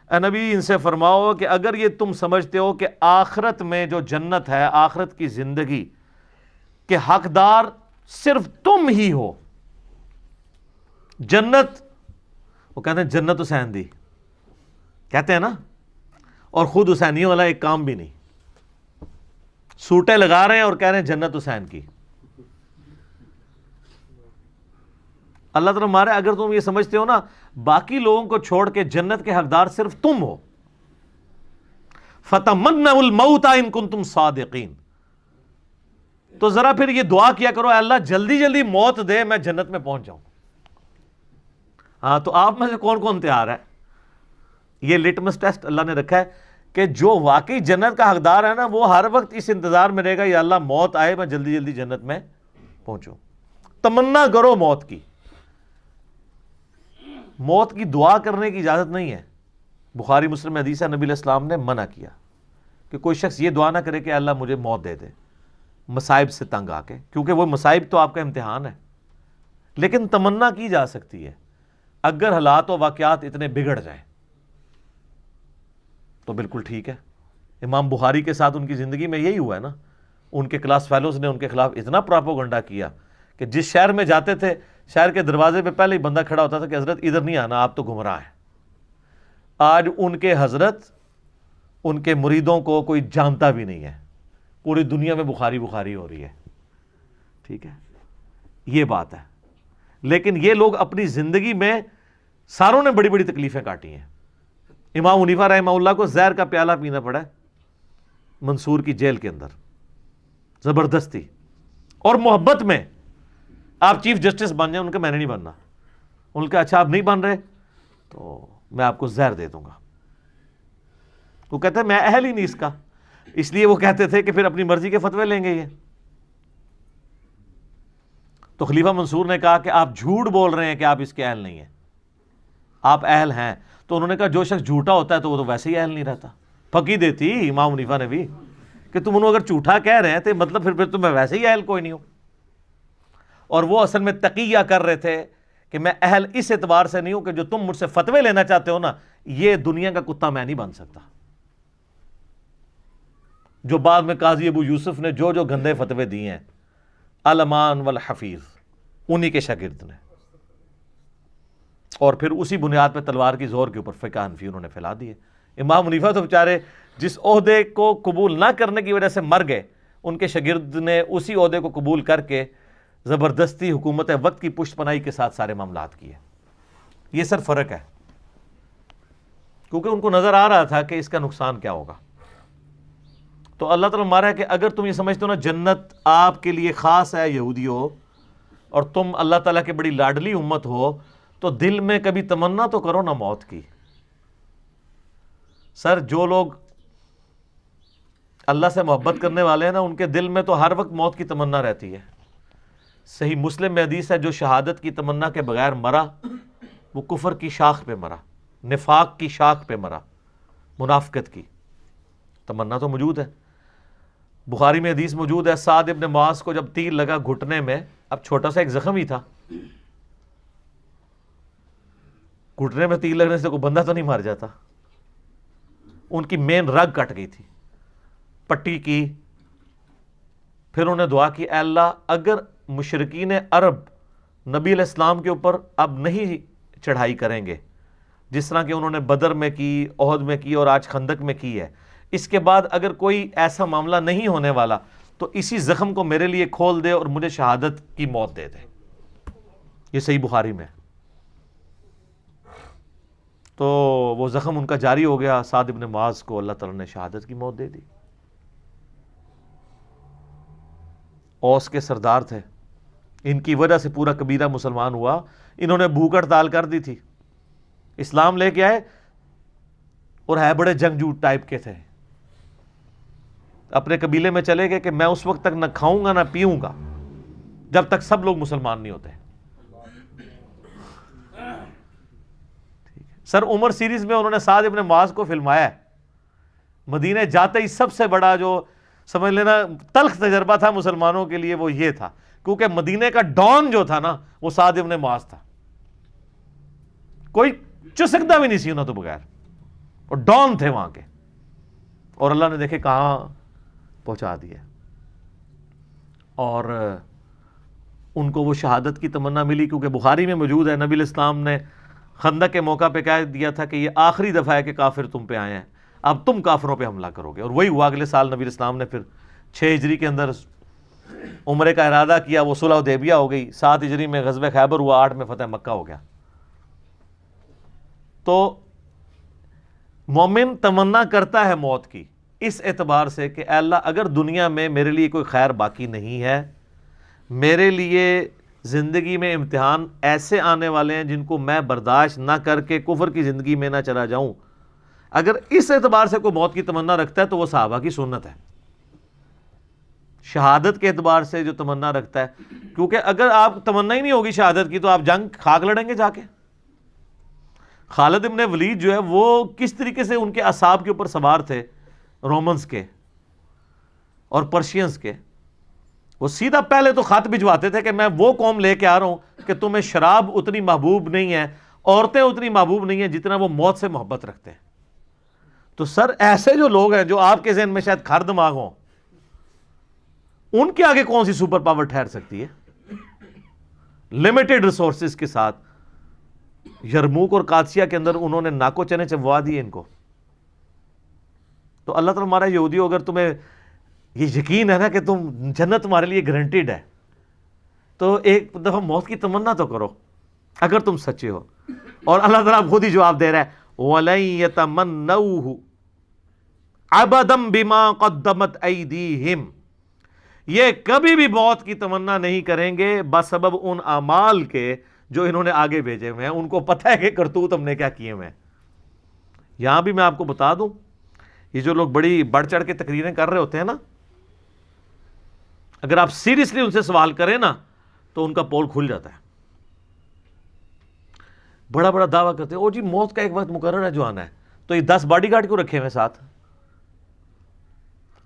اے نبی ان سے فرماؤ کہ اگر یہ تم سمجھتے ہو کہ آخرت میں جو جنت ہے، آخرت کی زندگی کے حقدار صرف تم ہی ہو، جنت، وہ کہتے ہیں جنت حسین دی، کہتے ہیں نا، اور خود حسینیوں والا ایک کام بھی نہیں، سوٹیں لگا رہے ہیں اور کہہ رہے ہیں جنت حسین کی۔ اللہ تعالیٰ ہمارے، اگر تم یہ سمجھتے ہو نا باقی لوگوں کو چھوڑ کے جنت کے حقدار صرف تم ہو، فَتَمَنَّوُا الْمَوْتَ إِن كُنتُمْ صَادِقِينَ، تو ذرا پھر یہ دعا کیا کرو، اے اللہ جلدی جلدی موت دے، میں جنت میں پہنچ جاؤں۔ ہاں تو آپ میں سے کون کون تیار ہے؟ یہ لٹمس ٹیسٹ اللہ نے رکھا ہے کہ جو واقعی جنت کا حقدار ہے نا، وہ ہر وقت اس انتظار میں رہے گا یا اللہ موت آئے، میں جلدی جلدی جنت میں پہنچوں۔ تمنا کرو موت کی، موت کی دعا کرنے کی اجازت نہیں ہے، بخاری مسلم میں حدیث ہے، نبی علیہ السلام نے منع کیا کہ کوئی شخص یہ دعا نہ کرے کہ اللہ مجھے موت دے دے مصائب سے تنگ آ کے، کیونکہ وہ مصائب تو آپ کا امتحان ہے، لیکن تمنا کی جا سکتی ہے اگر حالات و واقعات اتنے بگڑ جائیں تو بالکل ٹھیک ہے۔ امام بخاری کے ساتھ ان کی زندگی میں یہی ہوا ہے نا، ان کے کلاس فیلوز نے ان کے خلاف اتنا پراپوگنڈا کیا کہ جس شہر میں جاتے تھے شہر کے دروازے پہ پہلے ہی بندہ کھڑا ہوتا تھا کہ حضرت ادھر نہیں آنا، آپ تو گمراہ ہیں۔ آج ان کے حضرت ان کے مریدوں کو کوئی جانتا بھی نہیں ہے، پوری دنیا میں بخاری بخاری ہو رہی ہے، ٹھیک ہے، یہ بات ہے۔ لیکن یہ لوگ اپنی زندگی میں ساروں نے بڑی بڑی تکلیفیں کاٹی ہیں۔ امام حنیفہ رحمہ اللہ کو زہر کا پیالہ پینا پڑا ہے منصور کی جیل کے اندر، زبردستی، اور محبت میں آپ چیف جسٹس بن جائیں، ان کا میں نے نہیں بننا، ان کا اچھا آپ نہیں بن رہے تو میں آپ کو زہر دے دوں گا۔ وہ کہتے ہیں میں اہل ہی نہیں اس کا، اس لیے وہ کہتے تھے کہ پھر اپنی مرضی کے فتوے لیں گے یہ۔ تو خلیفہ منصور نے کہا کہ آپ جھوٹ بول رہے ہیں کہ آپ اس کے اہل نہیں ہیں، آپ اہل ہیں۔ تو انہوں نے کہا جو شخص جھوٹا ہوتا ہے تو وہ تو ویسے ہی اہل نہیں رہتا۔ پھکی دیتی امام حنیفہ نے بھی کہ تم انہوں اگر جھوٹا کہہ رہے ہیں تو مطلب پھر تو میں ویسے ہی اہل کوئی نہیں ہوں۔ اور وہ اصل میں تقیہ کر رہے تھے کہ میں اہل اس اعتبار سے نہیں ہوں کہ جو تم مجھ سے فتوے لینا چاہتے ہو نا، یہ دنیا کا کتا میں نہیں بن سکتا۔ جو بعد میں قاضی ابو یوسف نے جو گندے فتوے دیے ہیں، الامان والحفیظ، انہی کے شاگرد نے، اور پھر اسی بنیاد پہ تلوار کی زور کے اوپر فقہ حنفی انہوں نے پھیلا دیے۔ امام حنیفہ تو بیچارے جس عہدے کو قبول نہ کرنے کی وجہ سے مر گئے، ان کے شاگرد نے اسی عہدے کو قبول کر کے زبردستی حکومت وقت کی پشت پناہی کے ساتھ سارے معاملات کیے۔ یہ سر فرق ہے، کیونکہ ان کو نظر آ رہا تھا کہ اس کا نقصان کیا ہوگا۔ تو اللہ تعالیٰ مارا ہے کہ اگر تم یہ سمجھتے ہو نا جنت آپ کے لیے خاص ہے یہودیوں، اور تم اللہ تعالیٰ کے بڑی لاڈلی امت ہو، تو دل میں کبھی تمنا تو کرو نا موت کی۔ سر جو لوگ اللہ سے محبت کرنے والے ہیں نا، ان کے دل میں تو ہر وقت موت کی تمنا رہتی ہے۔ صحیح مسلم میں حدیث ہے، جو شہادت کی تمنا کے بغیر مرا وہ کفر کی شاخ پہ مرا، نفاق کی شاخ پہ مرا، منافقت کی تمنا تو موجود ہے۔ بخاری میں حدیث موجود ہے، سعد ابن معاذ کو جب تیر لگا گھٹنے میں، اب چھوٹا سا ایک زخم ہی تھا، گھٹنے میں تیر لگنے سے کوئی بندہ تو نہیں مار جاتا، ان کی مین رگ کٹ گئی تھی، پٹی کی۔ پھر انہوں نے دعا کی، اے اللہ اگر مشرکین عرب نبی علیہ السلام کے اوپر اب نہیں چڑھائی کریں گے جس طرح کہ انہوں نے بدر میں کی، احد میں کی، اور آج خندق میں کی ہے، اس کے بعد اگر کوئی ایسا معاملہ نہیں ہونے والا تو اسی زخم کو میرے لیے کھول دے اور مجھے شہادت کی موت دے دے۔ یہ صحیح بخاری میں۔ تو وہ زخم ان کا جاری ہو گیا، سعد ابن معاذ کو اللہ تعالیٰ نے شہادت کی موت دے دی۔ اوس کے سردار تھے، ان کی وجہ سے پورا قبیلہ مسلمان ہوا، انہوں نے بھوک ہڑتال کر دی تھی، اسلام لے کے آئے اور ہے بڑے جنگجو ٹائپ کے تھے، اپنے قبیلے میں چلے گئے کہ میں اس وقت تک نہ کھاؤں گا نہ پیوں گا جب تک سب لوگ مسلمان نہیں ہوتے۔ سر عمر سیریز میں انہوں نے سعد ابن معاذ کو فلمایا ہے، مدینے جاتے ہی سب سے بڑا جو سمجھ لینا تلخ تجربہ تھا مسلمانوں کے لیے وہ یہ تھا، کیونکہ مدینے کا ڈان جو تھا نا وہ سعد ابن معاذ تھا، کوئی چسکتا بھی نہیں سی انہوں تو بغیر، اور ڈان تھے وہاں کے، اور اللہ نے دیکھے کہاں پہنچا دیا، اور ان کو وہ شہادت کی تمنا ملی، کیونکہ بخاری میں موجود ہے نبی علیہ السلام نے خندق کے موقع پہ کہہ دیا تھا کہ یہ آخری دفعہ ہے کہ کافر تم پہ آئے ہیں، اب تم کافروں پہ حملہ کرو گے، اور وہی ہوا۔ اگلے سال نبی علیہ السلام نے پھر 6 ہجری کے اندر عمرے کا ارادہ کیا، وہ صلح حدیبیہ ہو گئی، 7 ہجری میں غزوہ خیبر ہوا، 8 میں فتح مکہ ہو گیا۔ تو مومن تمنا کرتا ہے موت کی اس اعتبار سے کہ اے اللہ اگر دنیا میں میرے لیے کوئی خیر باقی نہیں ہے، میرے لیے زندگی میں امتحان ایسے آنے والے ہیں جن کو میں برداشت نہ کر کے کفر کی زندگی میں نہ چلا جاؤں، اگر اس اعتبار سے کوئی موت کی تمنا رکھتا ہے تو وہ صحابہ کی سنت ہے۔ شہادت کے اعتبار سے جو تمنا رکھتا ہے، کیونکہ اگر آپ تمنا ہی نہیں ہوگی شہادت کی تو آپ جنگ خاک لڑیں گے جا کے۔ خالد ابن ولید جو ہے وہ کس طریقے سے ان کے اعصاب کے اوپر سوار تھے رومنز کے اور پرشینز کے. وہ سیدھا پہلے تو خط بھجواتے تھے کہ میں وہ قوم لے کے آ رہا ہوں کہ تمہیں شراب اتنی محبوب نہیں ہے, عورتیں اتنی محبوب نہیں ہیں جتنا وہ موت سے محبت رکھتے ہیں. تو سر ایسے جو لوگ ہیں جو آپ کے ذہن میں شاید کھر دماغ ہوں, ان کے آگے کون سی سپر پاور ٹھہر سکتی ہے؟ لمیٹڈ ریسورسز کے ساتھ یرموک اور قادسیہ کے اندر انہوں نے ناکو چنے چبوا دیے ان کو. تو اللہ تعالیٰ ہمارا یہودی ہو, اگر تمہیں یہ یقین ہے نا کہ تم جنت تمہارے لیے گارنٹیڈ ہے, تو ایک دفعہ موت کی تمنا تو کرو اگر تم سچے ہو. اور اللہ تعالیٰ خود ہی جواب دے رہا ہے وَلَن يَتَمَنَّوْهُ أَبَدًا بِمَا قَدَّمَتْ أَيْدِيهِمْ, یہ کبھی بھی موت کی تمنا نہیں کریں گے بسبب ان اعمال کے جو انہوں نے آگے بھیجے ہوئے ہیں. ان کو پتہ ہے کہ کرتوت ہم نے کیا کیے ہوئے ہیں. یہاں بھی میں آپ کو بتا دوں, یہ جو لوگ بڑی بڑھ چڑھ کے تقریریں کر رہے ہوتے ہیں نا, اگر آپ سیریسلی ان سے سوال کریں نا تو ان کا پول کھل جاتا ہے. بڑا بڑا دعویٰ کرتے ہیں او جی موت کا ایک وقت مقرر ہے جو آنا ہے, تو یہ 10 باڈی گارڈ کو رکھے ہوئے ساتھ.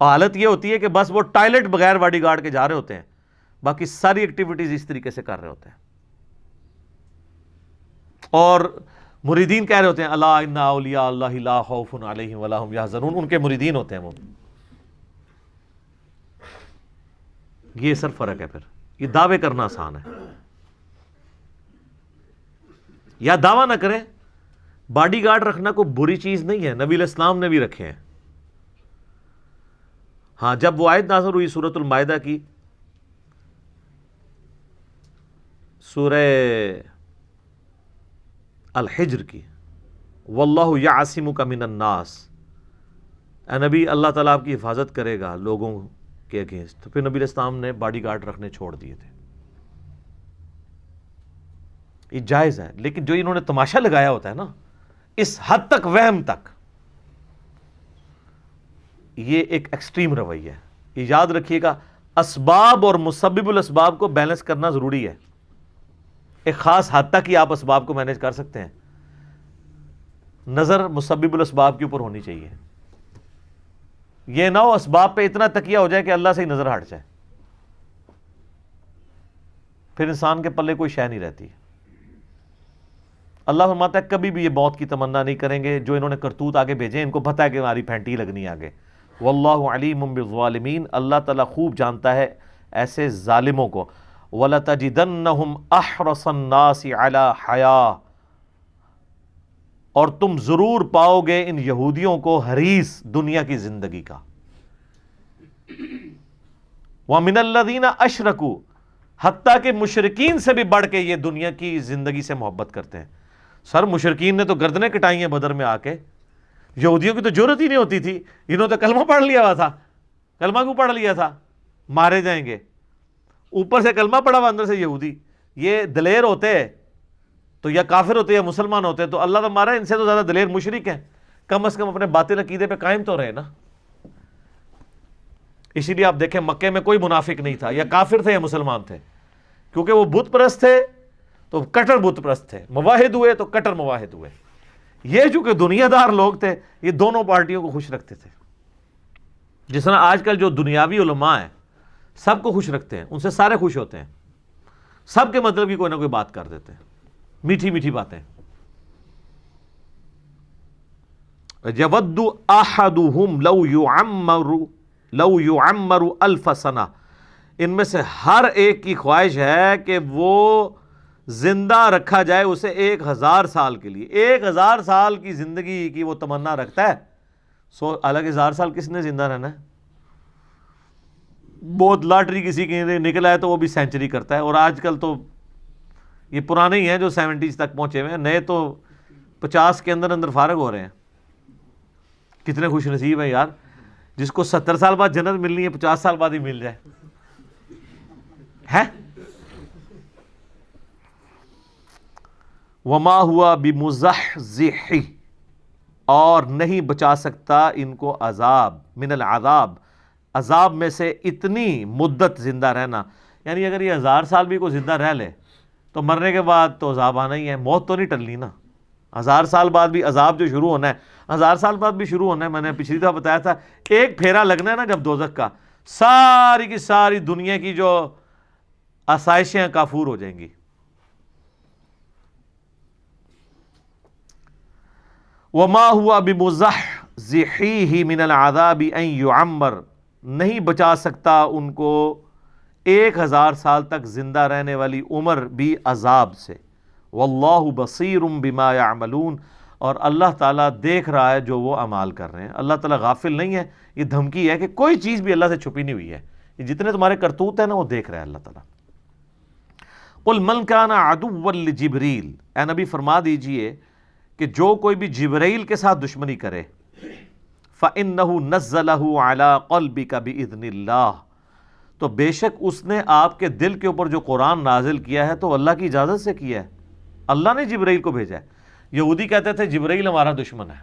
حالت یہ ہوتی ہے کہ بس وہ ٹائلٹ بغیر باڈی گارڈ کے جا رہے ہوتے ہیں, باقی ساری ایکٹیویٹیز اس طریقے سے کر رہے ہوتے ہیں. اور مریدین کہہ رہے ہوتے ہیں الا ان اولیاء اللہ لا خوف علیہم ولا هم یحزنون, ان کے مریدین ہوتے ہیں وہ. یہ سر فرق ہے. پھر یہ دعوے کرنا آسان ہے, یا دعویٰ نہ کریں. باڈی گارڈ رکھنا کوئی بری چیز نہیں ہے, نبی علیہ السلام نے بھی رکھے ہیں. ہاں, جب وہ آیت نازل ہوئی سورۃ المائدہ کی, سورہ الحجر کی, واللہ یعصمک من الناس, اے نبی اللہ تعالیٰ آپ کی حفاظت کرے گا لوگوں کے اگینسٹ, تو پھر نبی علیہ السلام نے باڈی گارڈ رکھنے چھوڑ دیے تھے. یہ جائز ہے. لیکن جو انہوں نے تماشا لگایا ہوتا ہے نا, اس حد تک وہم تک, یہ ایک ایکسٹریم رویہ ہے. یہ یاد رکھیے گا, اسباب اور مسبب الاسباب کو بیلنس کرنا ضروری ہے. ایک خاص حد تک ہی آپ اسباب کو مینج کر سکتے ہیں, نظر مسبب الاسباب کے اوپر ہونی چاہیے. یہ نہ ہو اسباب پہ اتنا تکیہ ہو جائے کہ اللہ سے ہی نظر ہٹ جائے, پھر انسان کے پلے کوئی شے نہیں رہتی. اللہ فرماتا ہے کبھی بھی یہ موت کی تمنا نہیں کریں گے. جو انہوں نے کرتوت آگے بھیجے ان کو پتہ ہے کہ ہماری پھینٹی لگنی آگے. واللہ علیم بالظالمین, اللہ تعالیٰ خوب جانتا ہے ایسے ظالموں کو. وَلَتَجِدَنَّهُمْ أَحْرَصَ النَّاسِ عَلَى حَيَاةٍ, اور تم ضرور پاؤ گے ان یہودیوں کو حریص دنیا کی زندگی کا. وَمِنَ الَّذِينَ أَشْرَكُوا, حتیٰ کہ مشرکین سے بھی بڑھ کے یہ دنیا کی زندگی سے محبت کرتے ہیں. سر مشرکین نے تو گردنیں کٹائی ہیں بدر میں آ کے, یہودیوں کی تو ضرورت ہی نہیں ہوتی تھی. انہوں نے تو کلمہ پڑھ لیا ہوا تھا. کلمہ کیوں پڑھ لیا تھا؟ مارے جائیں گے. اوپر سے کلمہ پڑھا ہوا, اندر سے یہودی. یہ دلیر ہوتے تو یا کافر ہوتے یا مسلمان ہوتے تو اللہ ہمارا ان سے تو زیادہ دلیر مشرک ہیں. کم از کم اپنے باطل عقیدے پہ قائم تو رہے نا. اسی لیے آپ دیکھیں مکے میں کوئی منافق نہیں تھا, یا کافر تھے یا مسلمان تھے, کیونکہ وہ بت پرست تھے تو کٹر بت پرست تھے, مواحد ہوئے تو کٹر مواحد ہوئے. یہ چونکہ دنیا دار لوگ تھے, یہ دونوں پارٹیوں کو خوش رکھتے تھے. جس طرح آج کل جو دنیاوی علماء ہیں سب کو خوش رکھتے ہیں, ان سے سارے خوش ہوتے ہیں, سب کے مطلب کی کوئی نہ کوئی بات کر دیتے ہیں, میٹھی میٹھی باتیں. یود احدہم لو یعمر الف سنہ, ان میں سے ہر ایک کی خواہش ہے کہ وہ زندہ رکھا جائے اسے 1000 سال کے لیے. 1000 سال کی زندگی کی وہ تمنا رکھتا ہے. حالانکہ 1000 سال کس نے زندہ رہنا ہے؟ بہت لاٹری کسی کی نکلا ہے تو وہ بھی سینچری کرتا ہے. اور آج کل تو یہ پرانے ہی ہیں جو 70s تک پہنچے ہوئے ہیں, نئے تو 50 کے اندر فارغ ہو رہے ہیں. کتنے خوش نصیب ہیں یار, جس کو 70 سال بعد جنت ملنی ہے 50 سال بعد ہی مل جائے ہے. وما ہوا بمزحزح, اور نہیں بچا سکتا ان کو عذاب, من العذاب, عذاب میں سے اتنی مدت زندہ رہنا. یعنی اگر یہ 1000 سال بھی کوئی زندہ رہ لے تو مرنے کے بعد تو عذاب آنا ہی ہے, موت تو نہیں ٹلنی نا. 1000 سال بعد بھی عذاب جو شروع ہونا ہے 1000 سال بعد بھی شروع ہونا ہے. میں نے پچھلی دفعہ بتایا تھا ایک پھیرا لگنا ہے نا جب دوزخ کا, ساری کی ساری دنیا کی جو آسائشیں کافور ہو جائیں گی. وما ہوا بمزحزحیہ من العذاب ان یعمر, نہیں بچا سکتا ان کو 1000 سال تک زندہ رہنے والی عمر بھی عذاب سے. واللہ بصیر بما یعملون, اور اللہ تعالیٰ دیکھ رہا ہے جو وہ اعمال کر رہے ہیں. اللہ تعالیٰ غافل نہیں ہے. یہ دھمکی ہے کہ کوئی چیز بھی اللہ سے چھپی نہیں ہوئی ہے, یہ جتنے تمہارے کرتوت ہیں نا وہ دیکھ رہا ہے اللہ تعالیٰ. قل من کان عدوا لجبریل, اے نبی فرما دیجئے کہ جو کوئی بھی جبرائیل کے ساتھ دشمنی کرے, فإنہ نزلہ علی قلبک بإذن اللہ, تو بے شک اس نے آپ کے دل کے اوپر جو قرآن نازل کیا ہے تو اللہ کی اجازت سے کیا ہے. اللہ نے جبرائیل کو بھیجا ہے. یہودی کہتے تھے جبرائیل ہمارا دشمن ہے,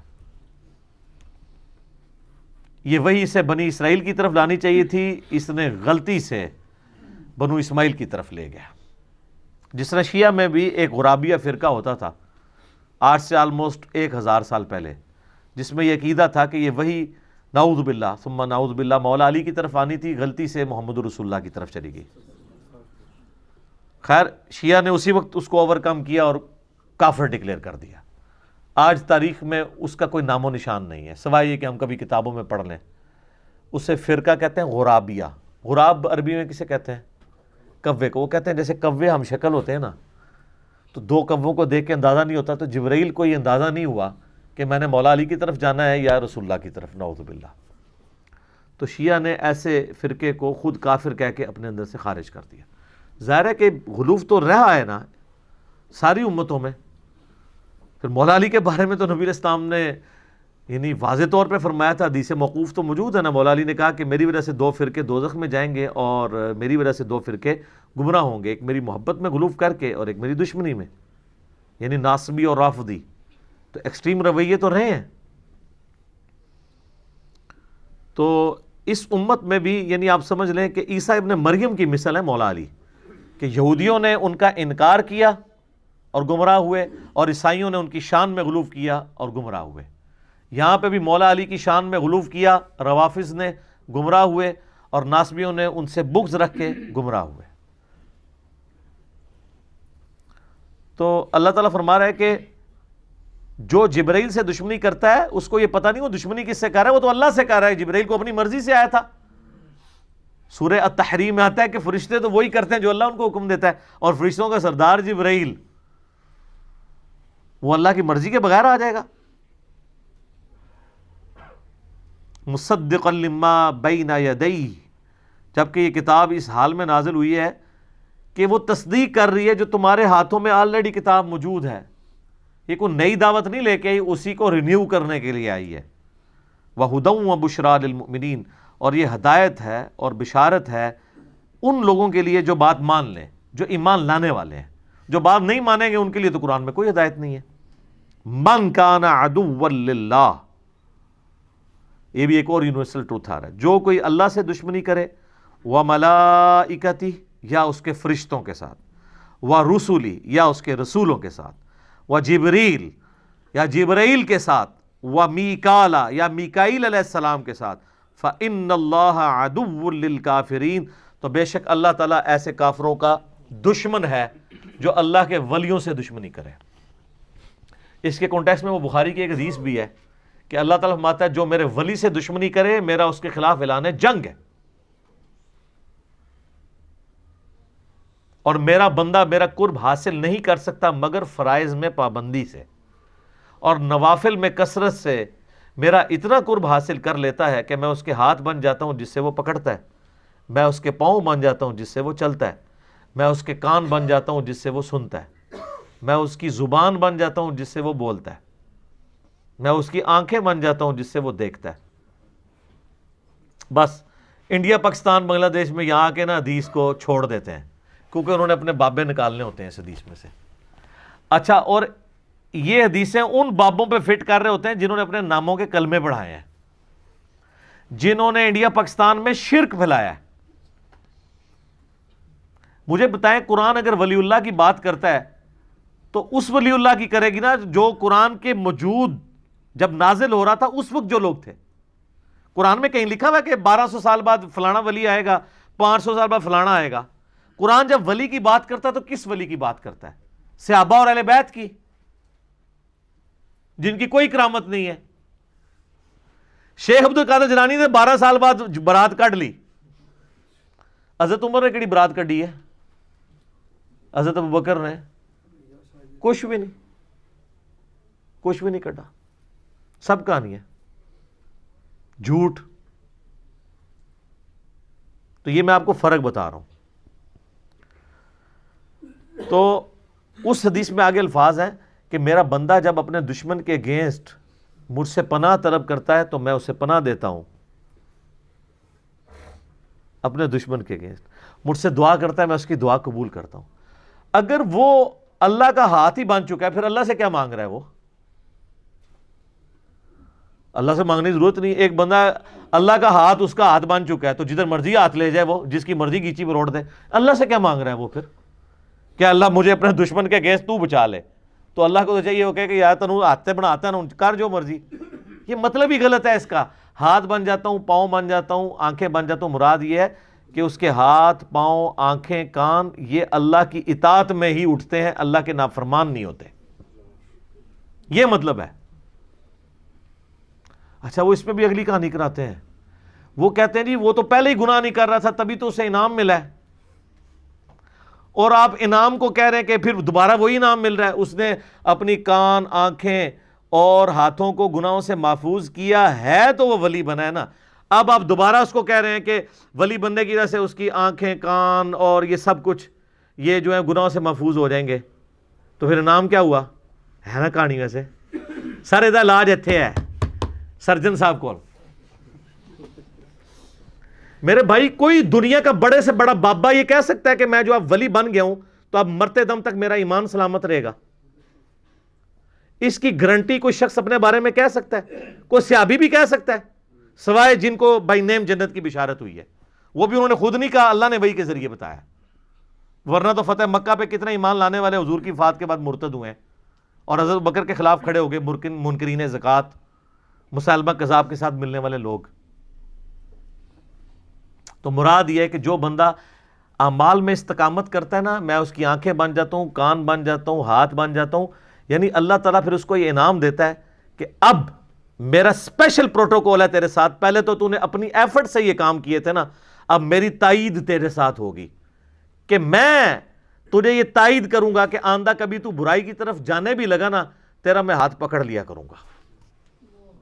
یہ وہی اسے بنی اسرائیل کی طرف لانی چاہیے تھی, اس نے غلطی سے بنو اسماعیل کی طرف لے گیا. جس طرح شیعہ میں بھی ایک غرابیہ فرقہ ہوتا تھا آج سے آلموسٹ 1000 سال پہلے, جس میں یہ عقیدہ تھا کہ یہ وہی نعوذ باللہ ثم نعوذ باللہ مولا علی کی طرف آنی تھی, غلطی سے محمد رسول اللہ کی طرف چلی گئی. خیر شیعہ نے اسی وقت اس کو اوورکم کیا اور کافر ڈکلیئر کر دیا. آج تاریخ میں اس کا کوئی نام و نشان نہیں ہے سوائے یہ کہ ہم کبھی کتابوں میں پڑھ لیں. اسے فرقہ کہتے ہیں غرابیہ. غراب عربی میں کسے کہتے ہیں؟ کوے کو. وہ کہتے ہیں جیسے کوے ہم شکل ہوتے ہیں نا, تو 2 کووں کو دیکھ کے اندازہ نہیں ہوتا, تو جبرائیل کو یہ اندازہ نہیں ہوا کہ میں نے مولا علی کی طرف جانا ہے یا رسول اللہ کی طرف, نعوذ باللہ. تو شیعہ نے ایسے فرقے کو خود کافر کہہ کے اپنے اندر سے خارج کر دیا. ظاہر ہے کہ غلوف تو رہا ہے نا ساری امتوں میں. پھر مولا علی کے بارے میں تو نبی علیہ السلام نے یعنی واضح طور پہ فرمایا تھا, حدیث موقوف تو موجود ہے نا. مولا علی نے کہا کہ میری وجہ سے 2 فرقے دوزخ میں جائیں گے اور میری وجہ سے 2 فرقے گمراہ ہوں گے, ایک میری محبت میں غلوف کر کے اور ایک میری دشمنی میں, یعنی ناصبی اور رافضی. تو ایکسٹریم رویے تو رہے ہیں. تو اس امت میں بھی یعنی آپ سمجھ لیں کہ عیسیٰ ابن مریم کی مثال ہے مولا علی, کہ یہودیوں نے ان کا انکار کیا اور گمراہ ہوئے, اور عیسائیوں نے ان کی شان میں غلوف کیا اور گمراہ ہوئے. یہاں پہ بھی مولا علی کی شان میں غلوف کیا, روافض نے گمراہ ہوئے, اور ناصبیوں نے ان سے بغض رکھ کے گمراہ ہوئے. تو اللہ تعالیٰ فرما رہا ہے کہ جو جبرائیل سے دشمنی کرتا ہے اس کو یہ پتہ نہیں وہ دشمنی کس سے کر رہا ہے, وہ تو اللہ سے کر رہا ہے. جبرائیل کو اپنی مرضی سے آیا تھا. سورہ التحریم میں آتا ہے کہ فرشتے تو وہی کرتے ہیں جو اللہ ان کو حکم دیتا ہے, اور فرشتوں کا سردار جبرائیل وہ اللہ کی مرضی کے بغیر آ جائے گا. مصدقا لما بین یدیہ, جبکہ یہ کتاب اس حال میں نازل ہوئی ہے کہ وہ تصدیق کر رہی ہے جو تمہارے ہاتھوں میں آلریڈی کتاب موجود ہے. یہ کوئی نئی دعوت نہیں لے کے آئی, اسی کو رینیو کرنے کے لیے آئی ہے. وَہُدًى وَبُشْرَىٰ لِلْمُؤْمِنِينَ, اور یہ ہدایت ہے اور بشارت ہے ان لوگوں کے لیے جو بات مان لیں, جو ایمان لانے والے ہیں. جو بات نہیں مانیں گے ان کے لیے تو قرآن میں کوئی ہدایت نہیں ہے. مَنْ كَانَ عَدُوًّا لِلَّهِ, یہ بھی ایک اور یونیورسل ٹروتھ آ رہا ہے. جو کوئی اللہ سے دشمنی کرے, وَمَلَائِكَتِهِ, یا اس کے فرشتوں کے ساتھ, وَرُسُلِهِ, یا اس کے رسولوں کے ساتھ, وَجِبْرِيلَ, یا جبرائیل کے ساتھ, وَمِيكَالَ, یا میکائیل علیہ السلام کے ساتھ, فَإِنَّ اللَّهَ عَدُوٌّ لِلْكَافِرِينَ, تو بے شک اللہ تعالیٰ ایسے کافروں کا دشمن ہے جو اللہ کے ولیوں سے دشمنی کرے. اس کے کانٹیکسٹ میں وہ بخاری کی ایک حدیث بھی ہے کہ اللہ تعالیٰ فرماتا ہے جو میرے ولی سے دشمنی کرے میرا اس کے خلاف اعلان جنگ ہے, اور میرا بندہ میرا قرب حاصل نہیں کر سکتا مگر فرائض میں پابندی سے, اور نوافل میں کثرت سے میرا اتنا قرب حاصل کر لیتا ہے کہ میں اس کے ہاتھ بن جاتا ہوں جس سے وہ پکڑتا ہے, میں اس کے پاؤں بن جاتا ہوں جس سے وہ چلتا ہے, میں اس کے کان بن جاتا ہوں جس سے وہ سنتا ہے, میں اس کی زبان بن جاتا ہوں جس سے وہ بولتا ہے, میں اس کی آنکھیں بن جاتا ہوں جس سے وہ دیکھتا ہے. بس انڈیا پاکستان بنگلہ دیش میں یہاں کے نا حدیث کو چھوڑ دیتے ہیں کیونکہ انہوں نے اپنے بابے نکالنے ہوتے ہیں اس حدیث میں سے. اچھا, اور یہ حدیثیں ان بابوں پہ فٹ کر رہے ہوتے ہیں جنہوں نے اپنے ناموں کے کلمے پڑھائے ہیں, جنہوں نے انڈیا پاکستان میں شرک پھیلایا ہے. مجھے بتائیں قرآن اگر ولی اللہ کی بات کرتا ہے تو اس ولی اللہ کی کرے گی نا جو قرآن کے موجود جب نازل ہو رہا تھا اس وقت جو لوگ تھے. قرآن میں کہیں لکھا ہوا ہے کہ 1200 سال بعد فلانا ولی آئے گا, 500 سال بعد فلانا آئے گا. قرآن جب ولی کی بات کرتا ہے تو کس ولی کی بات کرتا ہے؟ صحابہ اور اہل بیت کی, جن کی کوئی کرامت نہیں ہے. شیخ عبد القادر جیلانی نے 12 سال بعد برات کاٹ لی. حضرت عمر نے کیڑی برات کڈی ہے؟ حضرت ابوبکر نے کچھ بھی نہیں کڈا. سب کہانی ہے جھوٹ. تو یہ میں آپ کو فرق بتا رہا ہوں. تو اس حدیث میں آگے الفاظ ہیں کہ میرا بندہ جب اپنے دشمن کے اگینسٹ مجھ سے پناہ طلب کرتا ہے تو میں اسے پناہ دیتا ہوں. اپنے دشمن کے اگینسٹ مجھ سے دعا کرتا ہے, میں اس کی دعا قبول کرتا ہوں. اگر وہ اللہ کا ہاتھ ہی بن چکا ہے پھر اللہ سے کیا مانگ رہا ہے؟ وہ اللہ سے مانگنے کی ضرورت نہیں. ایک بندہ اللہ کا ہاتھ اس کا ہاتھ بن چکا ہے تو جدھر مرضی ہاتھ لے جائے, وہ جس کی مرضی گیچی پر روڑ دے. اللہ سے کیا مانگ رہا ہے وہ پھر؟ کہ اللہ مجھے اپنے دشمن کے اگینسٹ تو بچا لے. تو اللہ کو تو چاہیے وہ کہے کہ یار تنو ہاتھ بناتا ہے نا, کر جو مرضی. یہ مطلب ہی غلط ہے اس کا. ہاتھ بن جاتا ہوں, پاؤں بن جاتا ہوں, آنکھیں بن جاتا ہوں, مراد یہ ہے کہ اس کے ہاتھ, پاؤں, آنکھیں, کان یہ اللہ کی اطاعت میں ہی اٹھتے ہیں, اللہ کے نافرمان نہیں ہوتے. یہ مطلب ہے. اچھا وہ اس میں بھی اگلی کہانی کراتے ہیں. وہ کہتے ہیں جی وہ تو پہلے ہی گناہ نہیں کر رہا تھا تبھی تو اسے انعام ملا ہے, اور آپ انعام کو کہہ رہے ہیں کہ پھر دوبارہ وہی انعام مل رہا ہے. اس نے اپنی کان, آنکھیں اور ہاتھوں کو گناہوں سے محفوظ کیا ہے تو وہ ولی بنا ہے نا. اب آپ دوبارہ اس کو کہہ رہے ہیں کہ ولی بننے کی وجہ سے اس کی آنکھیں, کان اور یہ سب کچھ یہ جو ہے گناہوں سے محفوظ ہو جائیں گے, تو پھر انعام کیا ہوا ہے نا کہانی. ویسے سر ادھر علاج اتنے ہے سرجن صاحب کو. میرے بھائی کوئی دنیا کا بڑے سے بڑا بابا یہ کہہ سکتا ہے کہ میں جو اب ولی بن گیا ہوں تو اب مرتے دم تک میرا ایمان سلامت رہے گا؟ اس کی گارنٹی کوئی شخص اپنے بارے میں کہہ سکتا ہے؟ کوئی صحابی بھی کہہ سکتا ہے سوائے جن کو بائی نیم جنت کی بشارت ہوئی ہے. وہ بھی انہوں نے خود نہیں کہا, اللہ نے وحی کے ذریعے بتایا. ورنہ تو فتح مکہ پہ کتنے ایمان لانے والے حضور کی وفات کے بعد مرتد ہوئے ہیں اور حضرت بکر کے خلاف کھڑے ہو گئے, منکرین زکوٰۃ, مسلمہ کذاب کے ساتھ ملنے والے لوگ. تو مراد یہ ہے کہ جو بندہ اعمال میں استقامت کرتا ہے نا, میں اس کی آنکھیں بن جاتا ہوں, کان بن جاتا ہوں, ہاتھ بن جاتا ہوں. یعنی اللہ تعالیٰ پھر اس کو یہ انعام دیتا ہے کہ اب میرا اسپیشل پروٹوکول ہے تیرے ساتھ. پہلے تو نے اپنی ایفرٹ سے یہ کام کیے تھے نا, اب میری تائید تیرے ساتھ ہوگی کہ میں تجھے یہ تائید کروں گا کہ آندہ کبھی تو برائی کی طرف جانے بھی لگا نا, تیرا میں ہاتھ پکڑ لیا کروں گا.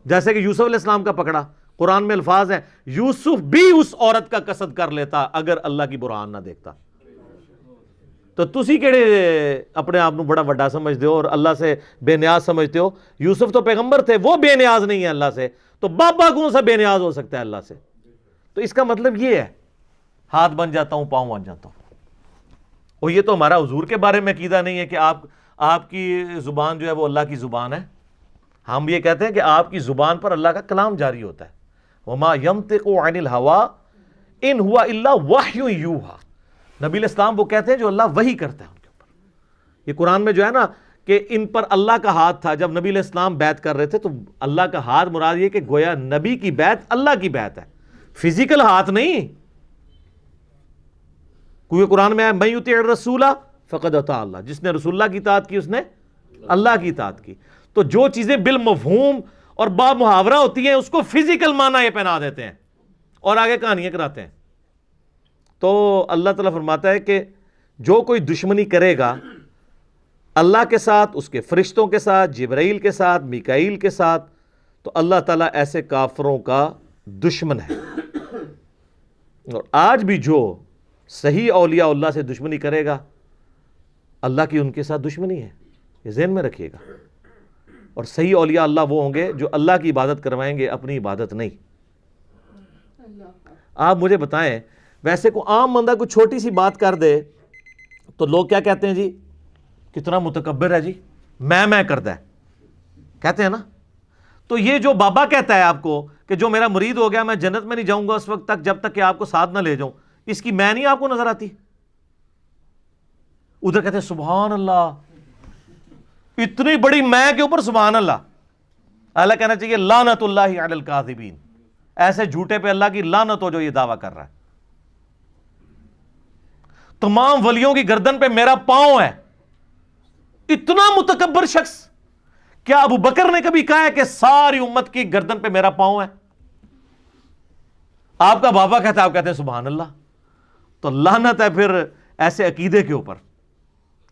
جیسے کہ یوسف علیہ السلام کا پکڑا. قرآن میں الفاظ ہیں یوسف بھی اس عورت کا قصد کر لیتا اگر اللہ کی برہان نہ دیکھتا. تو تسی کیڑے اپنے آپ کو بڑا وڈا سمجھتے ہو اور اللہ سے بے نیاز سمجھتے ہو؟ یوسف تو پیغمبر تھے, وہ بے نیاز نہیں ہے اللہ سے, تو بابا کون سا بے نیاز ہو سکتا ہے اللہ سے؟ تو اس کا مطلب یہ ہے ہاتھ بن جاتا ہوں, پاؤں بن جاتا ہوں. اور یہ تو ہمارا حضور کے بارے میں عقیدہ نہیں ہے کہ آپ کی زبان جو ہے وہ اللہ کی زبان ہے. ہم یہ کہتے ہیں کہ آپ کی زبان پر اللہ کا کلام جاری ہوتا ہے. وما ينطق عن الهوى ان هو الا وحی یوحى. نبی علیہ السلام وہ کہتے ہیں جو اللہ وحی کرتا ہے ان کے اوپر. یہ قرآن میں جو ہے نا کہ ان پر اللہ کا ہاتھ تھا جب نبی علیہ السلام بیعت کر رہے تھے, تو اللہ کا ہاتھ مراد یہ کہ گویا نبی کی بیعت اللہ کی بیعت ہے, فزیکل ہاتھ نہیں. کیونکہ قرآن میں ہے من یطیع الرسول فقد اطاع اللہ, جس نے رسول اللہ کی اطاعت کی اس نے اللہ کی اطاعت کی. تو جو چیزیں بالمفہوم اور با محاورہ ہوتی ہیں اس کو فزیکل معنی یہ پہنا دیتے ہیں اور آگے کہانیاں کراتے ہیں. تو اللہ تعالیٰ فرماتا ہے کہ جو کوئی دشمنی کرے گا اللہ کے ساتھ, اس کے فرشتوں کے ساتھ, جبرائیل کے ساتھ, میکائیل کے ساتھ, تو اللہ تعالیٰ ایسے کافروں کا دشمن ہے. اور آج بھی جو صحیح اولیاء اللہ سے دشمنی کرے گا اللہ کی ان کے ساتھ دشمنی ہے, یہ ذہن میں رکھیے گا. اور صحیح اولیاء اللہ وہ ہوں گے جو اللہ کی عبادت کروائیں گے, اپنی عبادت نہیں. آپ مجھے بتائیں, ویسے کو عام بندہ کوئی چھوٹی سی بات کر دے تو لوگ کیا کہتے ہیں جی, کتنا متکبر ہے جی, میں کرتا ہے, کہتے ہیں نا. تو یہ جو بابا کہتا ہے آپ کو کہ جو میرا مرید ہو گیا میں جنت میں نہیں جاؤں گا اس وقت تک جب تک کہ آپ کو ساتھ نہ لے جاؤں, اس کی میں نہیں آپ کو نظر آتی؟ ادھر کہتے ہیں سبحان اللہ, اتنی بڑی میں کے اوپر سبحان اللہ. اللہ کہنا چاہیے لعنت اللہ علی الکاذبین، ایسے جھوٹے پہ اللہ کی لعنت ہو جو یہ دعویٰ کر رہا ہے. تمام ولیوں کی گردن پہ میرا پاؤں ہے. اتنا متکبر شخص. کیا ابو بکر نے کبھی کہا ہے کہ ساری امت کی گردن پہ میرا پاؤں ہے؟ آپ کا بابا کہتا ہے، آپ کہتے ہیں سبحان اللہ. تو لعنت ہے پھر ایسے عقیدے کے اوپر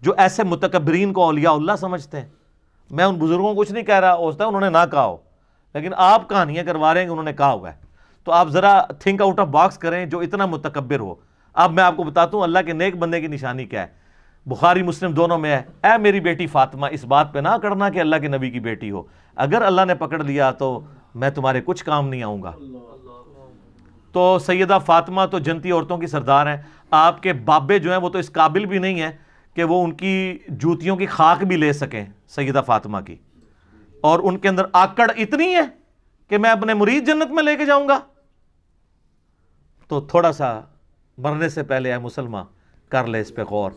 جو ایسے متکبرین کو اولیاء اللہ سمجھتے ہیں. میں ان بزرگوں کو کچھ نہیں کہہ رہا، ہو سکتا ہے انہوں نے نہ کہا ہو، لیکن آپ کہانیاں کروا رہے ہیں کہ انہوں نے کہا ہوا ہے. تو آپ ذرا تھنک آؤٹ آف باکس کریں جو اتنا متکبر ہو. اب میں آپ کو بتاتا ہوں اللہ کے نیک بندے کی نشانی کیا ہے. بخاری مسلم دونوں میں ہے، اے میری بیٹی فاطمہ اس بات پہ نہ کرنا کہ اللہ کے نبی کی بیٹی ہو، اگر اللہ نے پکڑ لیا تو میں تمہارے کچھ کام نہیں آؤں گا. تو سیدہ فاطمہ تو جنتی عورتوں کی سردار ہیں. آپ کے بابے جو ہیں وہ تو اس قابل بھی نہیں ہیں کہ وہ ان کی جوتیوں کی خاک بھی لے سکیں سیدہ فاطمہ کی، اور ان کے اندر آکڑ اتنی ہے کہ میں اپنے مرید جنت میں لے کے جاؤں گا. تو تھوڑا سا مرنے سے پہلے اے مسلمان کر لے اس پہ غور.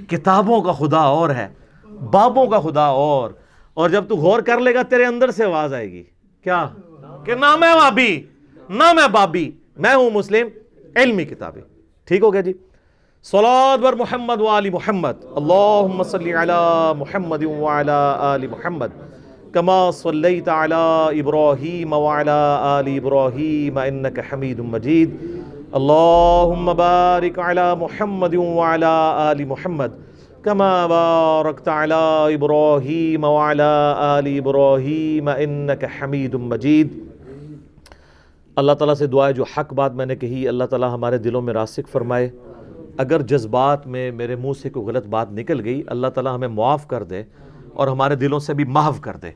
کتابوں کا خدا اور ہے، بابوں کا خدا اور جب تو غور کر لے گا تیرے اندر سے آواز آئے گی کیا کہ نہ میں وابی نہ میں بابی، میں ہوں مسلم علمی کتابیں. ٹھیک ہو گیا جی. صلوات بر محمد وآل محمد. اللہم صلی علی محمد وعلی آل محمد کما صلیت علی ابراہیم وعلی آل ابراہیم انک حمید مجید. اللہم بارک علی محمد وعلی آل محمد کما بارکت علی ابراہیم وعلی آل ابراہیم انک حمید مجید. اللہ تعالیٰ سے دعا ہے جو حق بات میں نے کہی اللہ تعالیٰ ہمارے دلوں میں راسخ فرمائے. اگر جذبات میں میرے منہ سے کوئی غلط بات نکل گئی اللہ تعالیٰ ہمیں معاف کر دے اور ہمارے دلوں سے بھی محو کر دے.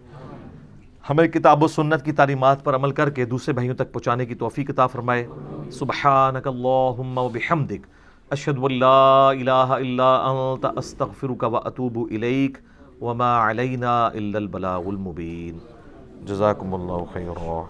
ہمیں کتاب و سنت کی تعلیمات پر عمل کر کے دوسرے بھائیوں تک پہنچانے کی توفیق عطا فرمائے. سبحانک اللہم و بحمدک اشہد ان لا الہ الا انت استغفرک و اتوب الیک وما علینا الا البلاغ المبین. جزاکم اللہ خیرا.